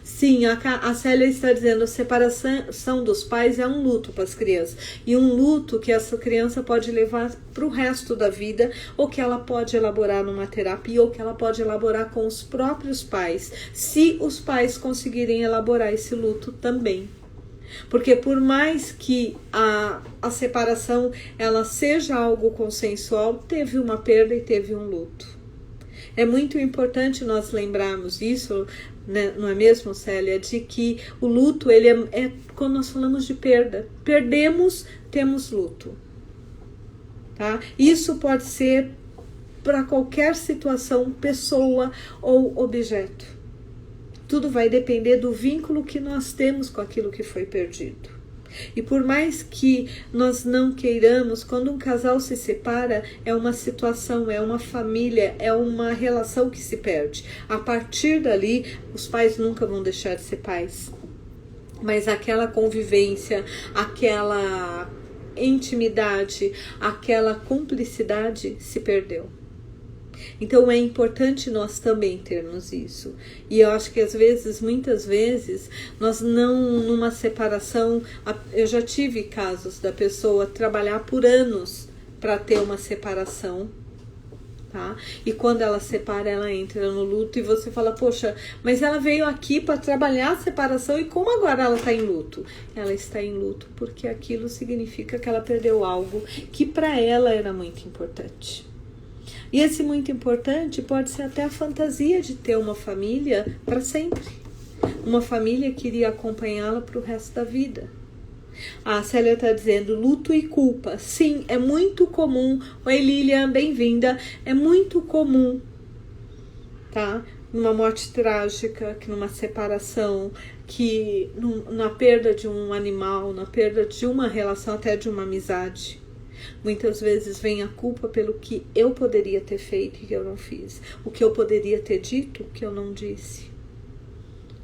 A: Sim, a Célia está dizendo, a separação dos pais é um luto para as crianças. E um luto que essa criança pode levar para o resto da vida, ou que ela pode elaborar numa terapia, ou que ela pode elaborar com os próprios pais, se os pais conseguirem elaborar esse luto também. Porque por mais que a separação ela seja algo consensual, teve uma perda e teve um luto. É muito importante nós lembrarmos isso, né, não é mesmo, Célia? De que o luto, ele é quando nós falamos de perda. Perdemos, temos luto. Tá? Isso pode ser para qualquer situação, pessoa ou objeto. Tudo vai depender do vínculo que nós temos com aquilo que foi perdido. E por mais que nós não queiramos, quando um casal se separa, é uma situação, é uma família, é uma relação que se perde. A partir dali, os pais nunca vão deixar de ser pais. Mas aquela convivência, aquela intimidade, aquela cumplicidade se perdeu. Então é importante nós também termos isso. E eu acho que às vezes, muitas vezes, nós não, numa separação, eu já tive casos da pessoa trabalhar por anos para ter uma separação, tá? E quando ela separa, ela entra no luto e você fala, poxa, mas ela veio aqui para trabalhar a separação e como agora ela está em luto? Ela está em luto porque aquilo significa que ela perdeu algo que para ela era muito importante. E esse muito importante pode ser até a fantasia de ter uma família para sempre. Uma família que iria acompanhá-la para o resto da vida. A Célia está dizendo luto e culpa. Sim, é muito comum. Oi Lilian, bem-vinda. É muito comum, tá? Numa morte trágica, que numa separação, que na perda de um animal, na perda de uma relação, até de uma amizade. Muitas vezes vem a culpa pelo que eu poderia ter feito e que eu não fiz. O que eu poderia ter dito que eu não disse.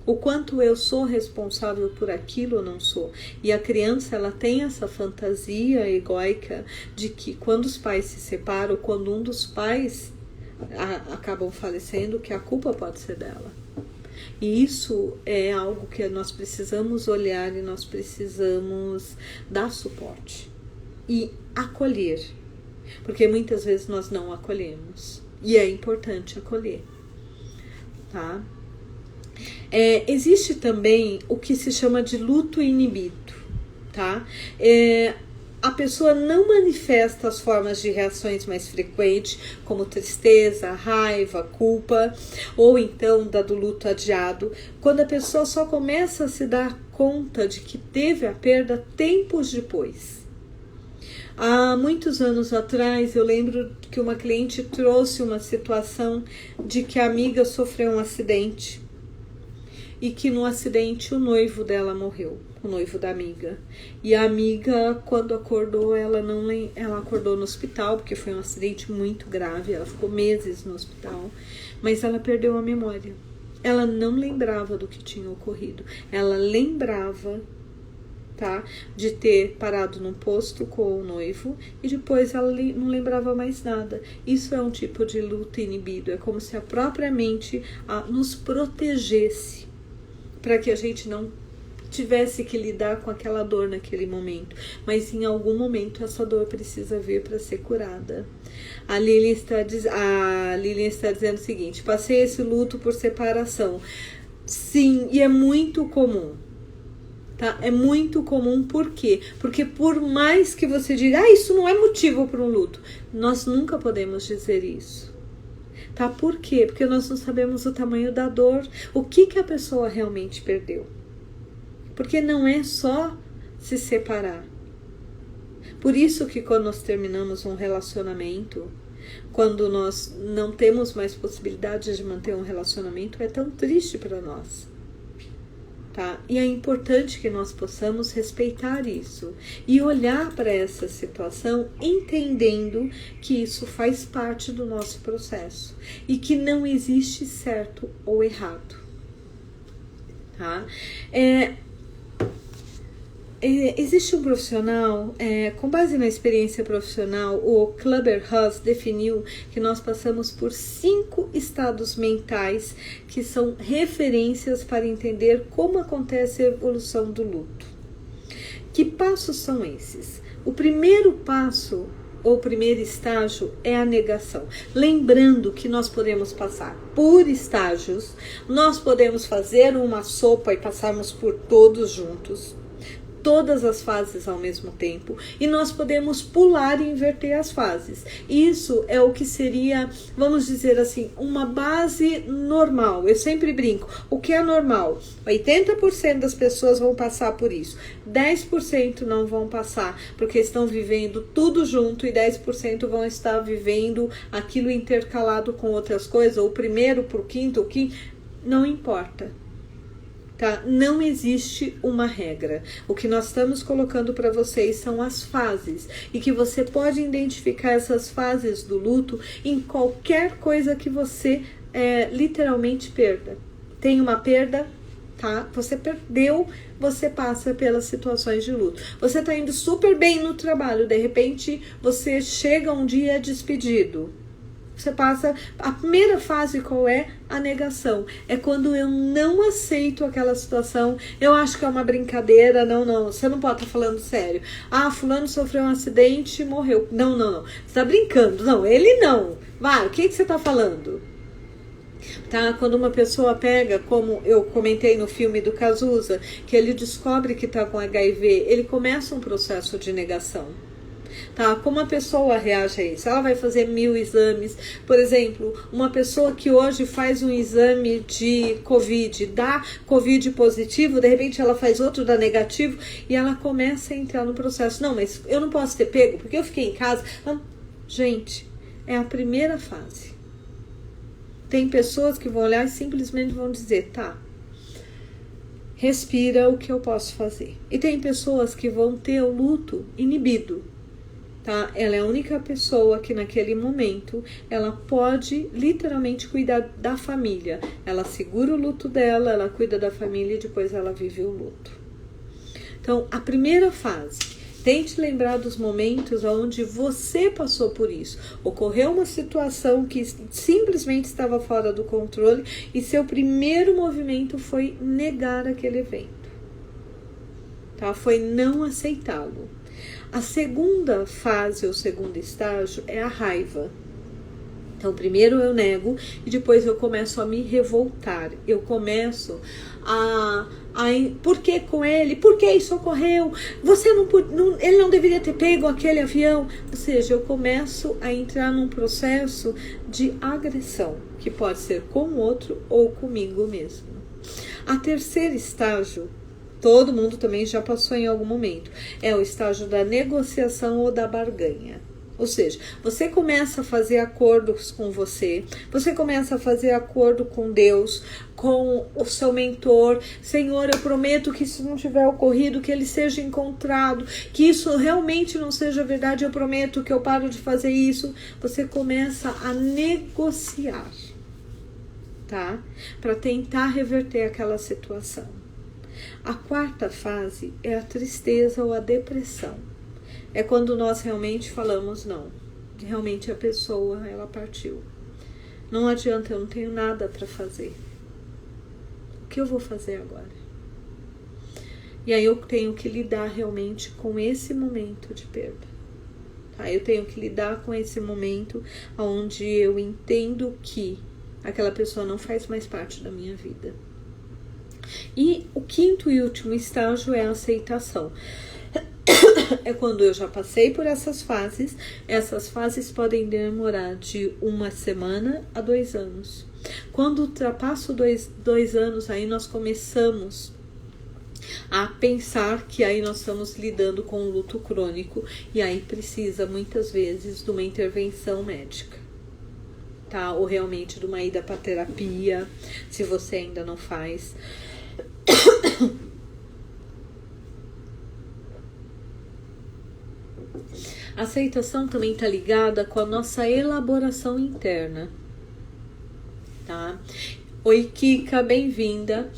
A: O quanto eu sou responsável por aquilo ou não sou. E a criança, ela tem essa fantasia egóica de que quando os pais se separam, quando um dos pais acabam falecendo, que a culpa pode ser dela. E isso é algo que nós precisamos olhar e nós precisamos dar suporte. E acolher, porque muitas vezes nós não acolhemos e é importante acolher, tá? Existe também o que se chama de luto inibido, tá? A pessoa não manifesta as formas de reações mais frequentes, como tristeza, raiva, culpa, ou então do luto adiado, quando a pessoa só começa a se dar conta de que teve a perda tempos depois. Há muitos anos atrás, eu lembro que uma cliente trouxe uma situação de que a amiga sofreu um acidente e que no acidente o noivo dela morreu, o noivo da amiga. E a amiga, quando acordou, ela acordou no hospital, porque foi um acidente muito grave, ela ficou meses no hospital, mas ela perdeu a memória. Ela não lembrava do que tinha ocorrido, ela lembrava, tá, de ter parado num posto com o noivo e depois ela não lembrava mais nada. Isso é um tipo de luto inibido, é como se a própria mente nos protegesse para que a gente não tivesse que lidar com aquela dor naquele momento, mas em algum momento essa dor precisa vir para ser curada. A Lilian está dizendo o seguinte: passei esse luto por separação. Sim, e é muito comum. Tá? É muito comum, por quê? Porque por mais que você diga, isso não é motivo para um luto, nós nunca podemos dizer isso. Tá? Por quê? Porque nós não sabemos o tamanho da dor, o que a pessoa realmente perdeu. Porque não é só se separar. Por isso que quando nós terminamos um relacionamento, quando nós não temos mais possibilidade de manter um relacionamento, é tão triste para nós. Tá? E é importante que nós possamos respeitar isso e olhar para essa situação entendendo que isso faz parte do nosso processo e que não existe certo ou errado. Tá? existe um profissional, com base na experiência profissional, o Kübler-Ross definiu que nós passamos por 5 estados mentais que são referências para entender como acontece a evolução do luto. Que passos são esses? O primeiro passo, ou primeiro estágio, é a negação. Lembrando que nós podemos passar por estágios, nós podemos fazer uma sopa e passarmos por todos juntos, todas as fases ao mesmo tempo, e nós podemos pular e inverter as fases. Isso é o que seria, vamos dizer assim, uma base normal. Eu sempre brinco, o que é normal? 80% das pessoas vão passar por isso, 10% não vão passar, porque estão vivendo tudo junto, e 10% vão estar vivendo aquilo intercalado com outras coisas, ou primeiro para o quinto, não importa. Tá? Não existe uma regra. O que nós estamos colocando para vocês são as fases, e que você pode identificar essas fases do luto em qualquer coisa que você literalmente perda. Tem uma perda, tá? Você perdeu, você passa pelas situações de luto. Você está indo super bem no trabalho, de repente você chega um dia despedido. Você passa, a primeira fase qual é? A negação. É quando eu não aceito aquela situação, eu acho que é uma brincadeira, não, você não pode estar falando sério. Ah, fulano sofreu um acidente e morreu. Não, você está brincando. Não, ele não. Vai, o que você está falando? Tá? Quando uma pessoa pega, como eu comentei no filme do Cazuza, que ele descobre que está com HIV, ele começa um processo de negação. Tá? Como a pessoa reage a isso? Ela vai fazer 1000 exames. Por exemplo, uma pessoa que hoje faz um exame de Covid, dá Covid positivo, de repente ela faz outro, dá negativo, e ela começa a entrar no processo. Não, mas eu não posso ter pego, porque eu fiquei em casa. Não. Gente, é a primeira fase. Tem pessoas que vão olhar e simplesmente vão dizer, tá, respira, o que eu posso fazer? E tem pessoas que vão ter o luto inibido. Tá? Ela é a única pessoa que naquele momento ela pode literalmente cuidar da família. Ela segura o luto dela, ela cuida da família e depois ela vive o luto. Então, a primeira fase, tente lembrar dos momentos onde você passou por isso. Ocorreu uma situação que simplesmente estava fora do controle e seu primeiro movimento foi negar aquele evento. Tá? Foi não aceitá-lo. A segunda fase, ou segundo estágio, é a raiva. Então, primeiro eu nego e depois eu começo a me revoltar. Eu começo por que com ele? Por que isso ocorreu? Ele não deveria ter pego aquele avião. Ou seja, eu começo a entrar num processo de agressão, que pode ser com o outro ou comigo mesmo. A terceiro estágio, todo mundo também já passou em algum momento, é o estágio da negociação ou da barganha. Ou seja, você começa a fazer acordos com você começa a fazer acordo com Deus, com o seu mentor. Senhor, eu prometo que isso não tiver ocorrido, que ele seja encontrado, que isso realmente não seja verdade, eu prometo que eu paro de fazer isso. Você começa a negociar, tá? Para tentar reverter aquela situação. A quarta fase é a tristeza ou a depressão. É quando nós realmente falamos não. Realmente a pessoa, ela partiu. Não adianta, eu não tenho nada para fazer. O que eu vou fazer agora? E aí eu tenho que lidar realmente com esse momento de perda. Tá? Eu tenho que lidar com esse momento onde eu entendo que aquela pessoa não faz mais parte da minha vida. E o quinto e último estágio é a aceitação. É quando eu já passei por essas fases podem demorar de 1 semana a 2 anos. Quando ultrapassa 2 anos, aí nós começamos a pensar que aí nós estamos lidando com um luto crônico, e aí precisa muitas vezes de uma intervenção médica. Tá? Ou realmente de uma ida para terapia, se você ainda não faz. A aceitação também está ligada com a nossa elaboração interna, tá? Oi, Kika, bem-vinda.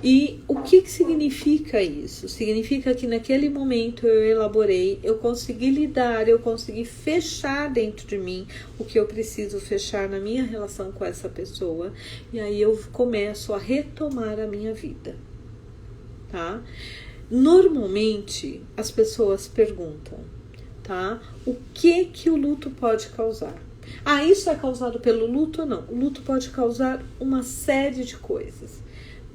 A: E o que significa isso? Significa que naquele momento eu elaborei, eu consegui lidar, eu consegui fechar dentro de mim o que eu preciso fechar na minha relação com essa pessoa. E aí eu começo a retomar a minha vida, tá? Normalmente as pessoas perguntam, tá? O que o luto pode causar? Ah, isso é causado pelo luto ou não? O luto pode causar uma série de coisas.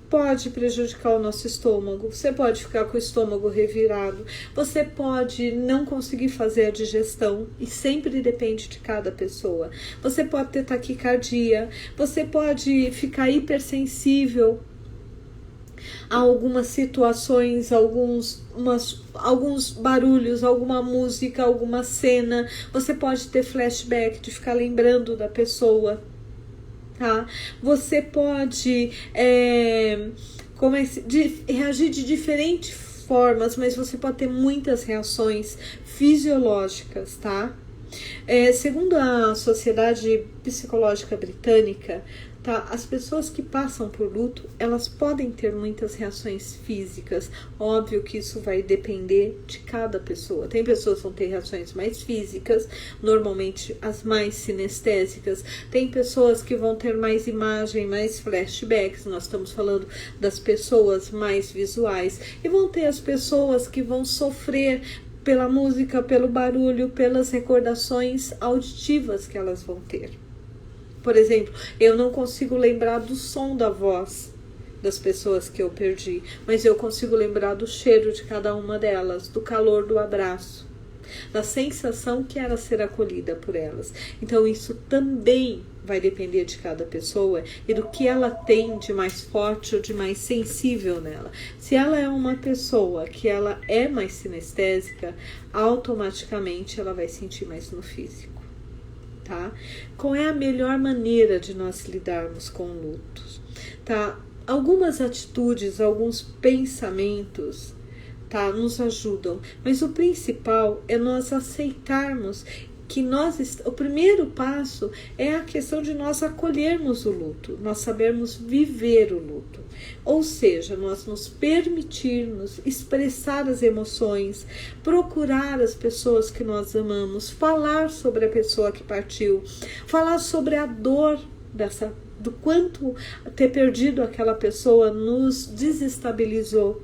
A: Pode prejudicar o nosso estômago, você pode ficar com o estômago revirado, você pode não conseguir fazer a digestão, e sempre depende de cada pessoa. Você pode ter taquicardia, você pode ficar hipersensível a algumas situações, alguns barulhos, alguma música, alguma cena. Você pode ter flashback de ficar lembrando da pessoa, tá? Você pode reagir de diferentes formas, mas você pode ter muitas reações fisiológicas, tá? Segundo a Sociedade Psicológica Britânica, tá, as pessoas que passam por luto, elas podem ter muitas reações físicas. Óbvio que isso vai depender de cada pessoa. Tem pessoas que vão ter reações mais físicas, normalmente as mais sinestésicas. Tem pessoas que vão ter mais imagem, mais flashbacks. Nós estamos falando das pessoas mais visuais. E vão ter as pessoas que vão sofrer pela música, pelo barulho, pelas recordações auditivas que elas vão ter. Por exemplo, eu não consigo lembrar do som da voz das pessoas que eu perdi, mas eu consigo lembrar do cheiro de cada uma delas, do calor do abraço, da sensação que era ser acolhida por elas. Então isso também vai depender de cada pessoa e do que ela tem de mais forte ou de mais sensível nela. Se ela é uma pessoa que ela é mais sinestésica, automaticamente ela vai sentir mais no físico. Tá? Qual é a melhor maneira de nós lidarmos com lutos? Tá? Algumas atitudes, alguns pensamentos, tá, nos ajudam, mas o principal é nós aceitarmos que o primeiro passo é a questão de nós acolhermos o luto, nós sabermos viver o luto. Ou seja, nós nos permitirmos expressar as emoções, procurar as pessoas que nós amamos, falar sobre a pessoa que partiu, falar sobre a dor do quanto ter perdido aquela pessoa nos desestabilizou.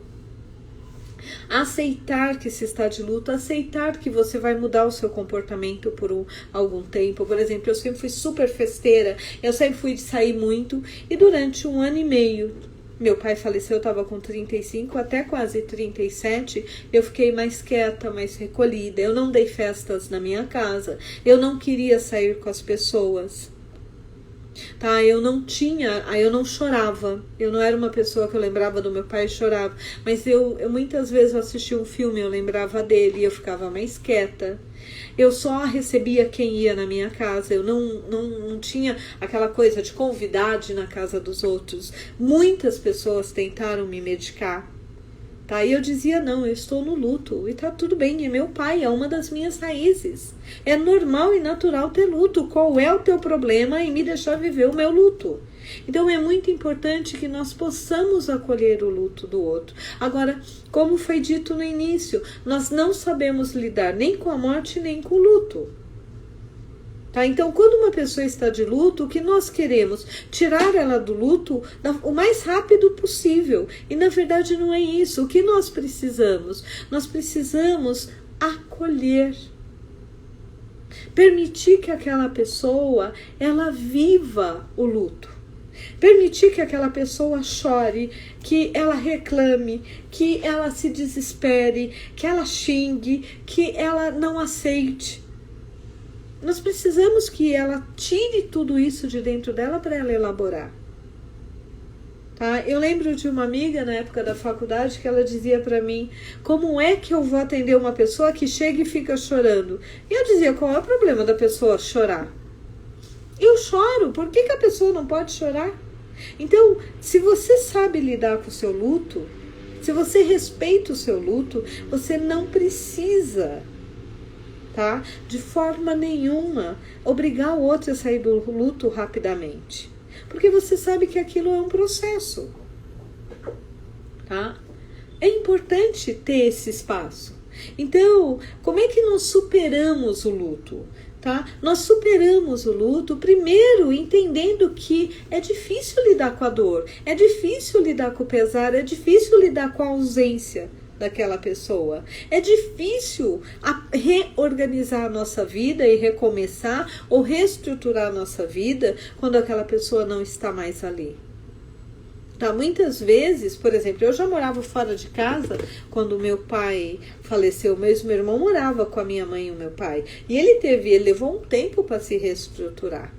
A: Aceitar que se está de luto, aceitar que você vai mudar o seu comportamento por algum tempo. Por exemplo, eu sempre fui super festeira, eu sempre fui de sair muito, e durante 1 ano e meio, meu pai faleceu, eu estava com 35, até quase 37, eu fiquei mais quieta, mais recolhida, eu não dei festas na minha casa, eu não queria sair com as pessoas. Tá, eu não chorava, eu não era uma pessoa que eu lembrava do meu pai e chorava, mas eu muitas vezes assistia um filme, eu lembrava dele e eu ficava mais quieta. Eu só recebia quem ia na minha casa, eu não tinha aquela coisa de convidar na casa dos outros. Muitas pessoas tentaram me medicar, tá? E eu dizia, não, eu estou no luto e tá tudo bem, é meu pai, é uma das minhas raízes. É normal e natural ter luto. Qual é o teu problema em me deixar viver o meu luto? Então é muito importante que nós possamos acolher o luto do outro. Agora, como foi dito no início, nós não sabemos lidar nem com a morte nem com o luto. Tá? Então, quando uma pessoa está de luto, o que nós queremos? Tirar ela do luto o mais rápido possível. E, na verdade, não é isso. O que nós precisamos? Nós precisamos acolher. Permitir que aquela pessoa, ela viva o luto. Permitir que aquela pessoa chore, que ela reclame, que ela se desespere, que ela xingue, que ela não aceite. Nós precisamos que ela tire tudo isso de dentro dela para ela elaborar. Tá? Eu lembro de uma amiga na época da faculdade que ela dizia para mim, como é que eu vou atender uma pessoa que chega e fica chorando? E eu dizia, qual é o problema da pessoa chorar? Eu choro, por que a pessoa não pode chorar? Então, se você sabe lidar com o seu luto, se você respeita o seu luto, você não precisa, tá, de forma nenhuma, obrigar o outro a sair do luto rapidamente. Porque você sabe que aquilo é um processo, tá? É importante ter esse espaço. Então, como é que nós superamos o luto? Tá? Nós superamos o luto primeiro entendendo que é difícil lidar com a dor, é difícil lidar com o pesar, é difícil lidar com a ausência daquela pessoa. É difícil reorganizar a nossa vida e recomeçar ou reestruturar a nossa vida quando aquela pessoa não está mais ali. Tá? Muitas vezes, por exemplo, eu já morava fora de casa quando meu pai faleceu, mesmo meu irmão morava com a minha mãe e o meu pai. E ele levou um tempo para se reestruturar.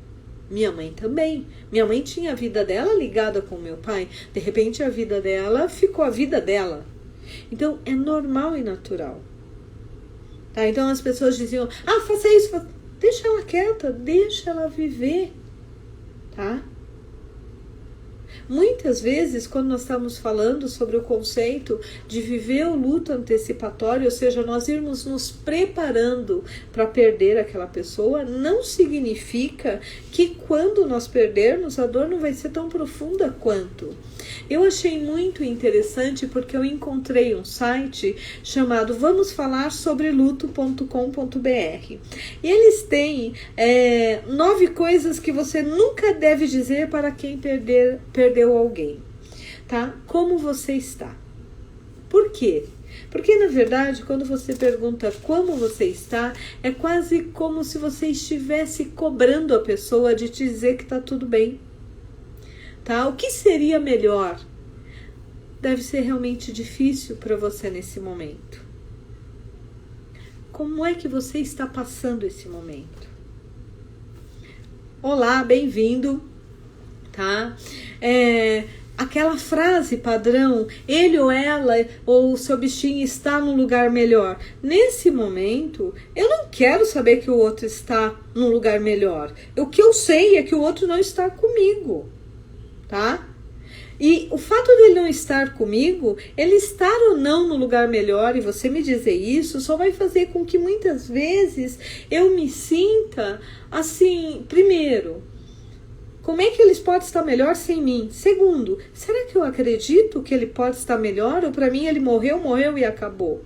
A: Minha mãe também. Minha mãe tinha a vida dela ligada com o meu pai. De repente a vida dela ficou a vida dela. Então é normal e natural. Tá? Então as pessoas diziam, faça isso, deixa ela quieta, deixa ela viver. Tá? Muitas vezes, quando nós estamos falando sobre o conceito de viver o luto antecipatório, ou seja, nós irmos nos preparando para perder aquela pessoa, não significa que quando nós perdermos, a dor não vai ser tão profunda quanto. Eu achei muito interessante porque eu encontrei um site chamado vamosfalarsobreluto.com.br e eles têm 9 coisas que você nunca deve dizer para quem perdeu alguém, tá? Como você está? Por quê? Porque, na verdade, quando você pergunta como você está, é quase como se você estivesse cobrando a pessoa de te dizer que está tudo bem. Tá? O que seria melhor? Deve ser realmente difícil para você nesse momento. Como é que você está passando esse momento? Olá, bem-vindo, tá? Aquela frase padrão, ele ou ela ou o seu bichinho está num lugar melhor. Nesse momento, eu não quero saber que o outro está num lugar melhor. O que eu sei é que o outro não está comigo. Tá? E o fato dele não estar comigo, ele estar ou não no lugar melhor, e você me dizer isso, só vai fazer com que muitas vezes eu me sinta assim, primeiro, como é que eles podem estar melhor sem mim? Segundo, será que eu acredito que ele pode estar melhor? Ou para mim ele morreu e acabou?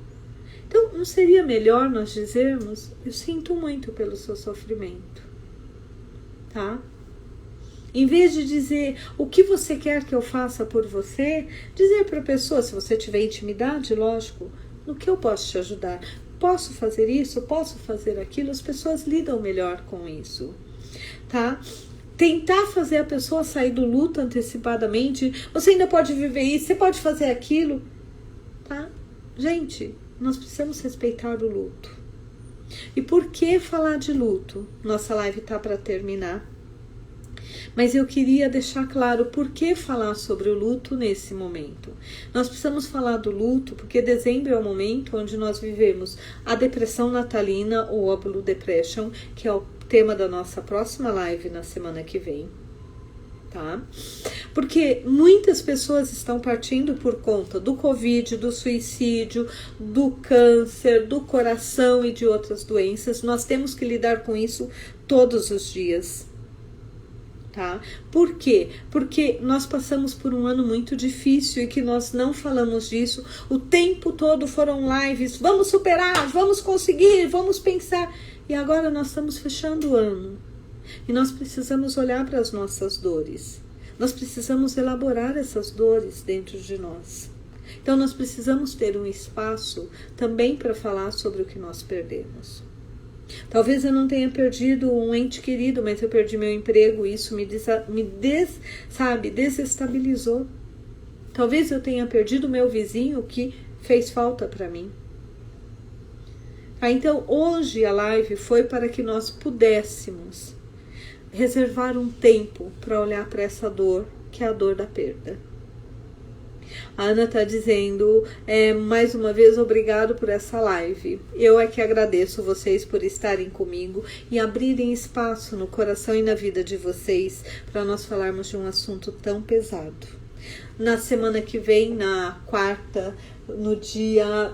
A: Então, não seria melhor nós dizermos, eu sinto muito pelo seu sofrimento, tá? Em vez de dizer o que você quer que eu faça por você, dizer para a pessoa, se você tiver intimidade, lógico, no que eu posso te ajudar? Posso fazer isso? Posso fazer aquilo? As pessoas lidam melhor com isso, tá? Tentar fazer a pessoa sair do luto antecipadamente, você ainda pode viver isso, você pode fazer aquilo, tá? Gente, nós precisamos respeitar o luto. E por que falar de luto? Nossa live tá para terminar. Mas eu queria deixar claro por que falar sobre o luto nesse momento. Nós precisamos falar do luto porque dezembro é o momento onde nós vivemos a depressão natalina ou a Blue Depression, que é o tema da nossa próxima live na semana que vem. Tá? Porque muitas pessoas estão partindo por conta do Covid, do suicídio, do câncer, do coração e de outras doenças. Nós temos que lidar com isso todos os dias. Tá? Por quê? Porque nós passamos por um ano muito difícil e que nós não falamos disso. O tempo todo foram lives, vamos superar, vamos conseguir, vamos pensar. E agora nós estamos fechando o ano. E nós precisamos olhar para as nossas dores. Nós precisamos elaborar essas dores dentro de nós. Então nós precisamos ter um espaço também para falar sobre o que nós perdemos. Talvez eu não tenha perdido um ente querido, mas eu perdi meu emprego e isso me desestabilizou. Talvez eu tenha perdido meu vizinho que fez falta para mim. Então hoje a live foi para que nós pudéssemos reservar um tempo para olhar para essa dor, que é a dor da perda. A Ana está dizendo, mais uma vez, obrigado por essa live. Eu é que agradeço vocês por estarem comigo e abrirem espaço no coração e na vida de vocês para nós falarmos de um assunto tão pesado. Na semana que vem, na quarta, no dia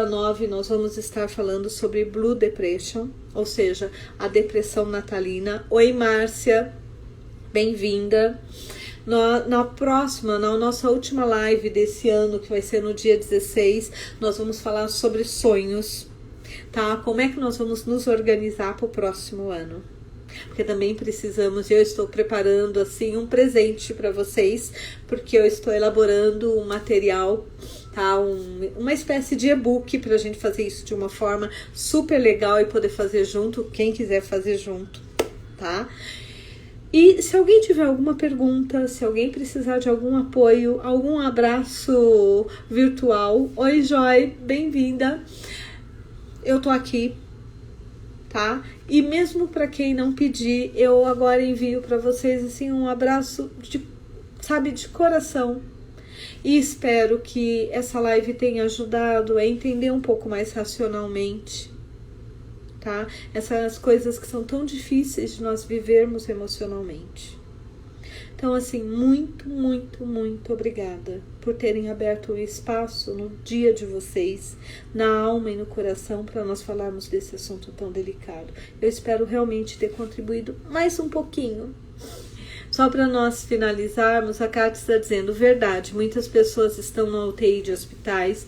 A: 9, nós vamos estar falando sobre Blue Depression, ou seja, a depressão natalina. Oi, Márcia. bem-vinda. Na nossa última live desse ano, que vai ser no dia 16, nós vamos falar sobre sonhos, tá? Como é que nós vamos nos organizar para o próximo ano? Porque também precisamos, eu estou preparando assim um presente para vocês, porque eu estou elaborando um material, tá? Uma espécie de e-book para a gente fazer isso de uma forma super legal e poder fazer junto, quem quiser fazer junto, tá? E se alguém tiver alguma pergunta, se alguém precisar de algum apoio, algum abraço virtual, oi Joy, bem-vinda, eu tô aqui, tá? E mesmo para quem não pedir, eu agora envio para vocês assim um abraço de coração. E espero que essa live tenha ajudado a entender um pouco mais racionalmente, tá? Essas coisas que são tão difíceis de nós vivermos emocionalmente. Então, assim, muito, muito, muito obrigada por terem aberto o espaço no dia de vocês, na alma e no coração, para nós falarmos desse assunto tão delicado. Eu espero realmente ter contribuído mais um pouquinho. Só para nós finalizarmos, a Kátia está dizendo, verdade, muitas pessoas estão na UTI de hospitais,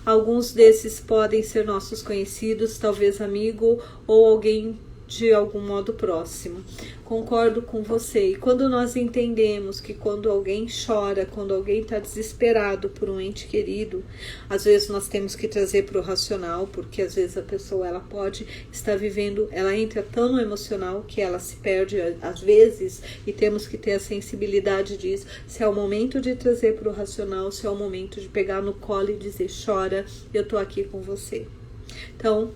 A: alguns desses podem ser nossos conhecidos, talvez amigo ou alguém de algum modo próximo. Concordo com você. E quando nós entendemos que quando alguém chora, quando alguém está desesperado por um ente querido, às vezes nós temos que trazer para o racional, porque às vezes a pessoa ela pode estar vivendo, ela entra tão no emocional que ela se perde às vezes, e temos que ter a sensibilidade disso. Se é o momento de trazer para o racional, se é o momento de pegar no colo e dizer, chora, eu tô aqui com você. Então,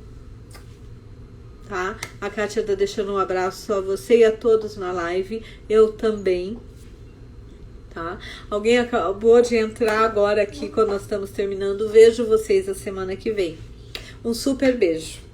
A: tá? A Kátia tá deixando um abraço a você e a todos na live, eu também, tá? Alguém acabou de entrar agora aqui quando nós estamos terminando, vejo vocês a semana que vem. Um super beijo.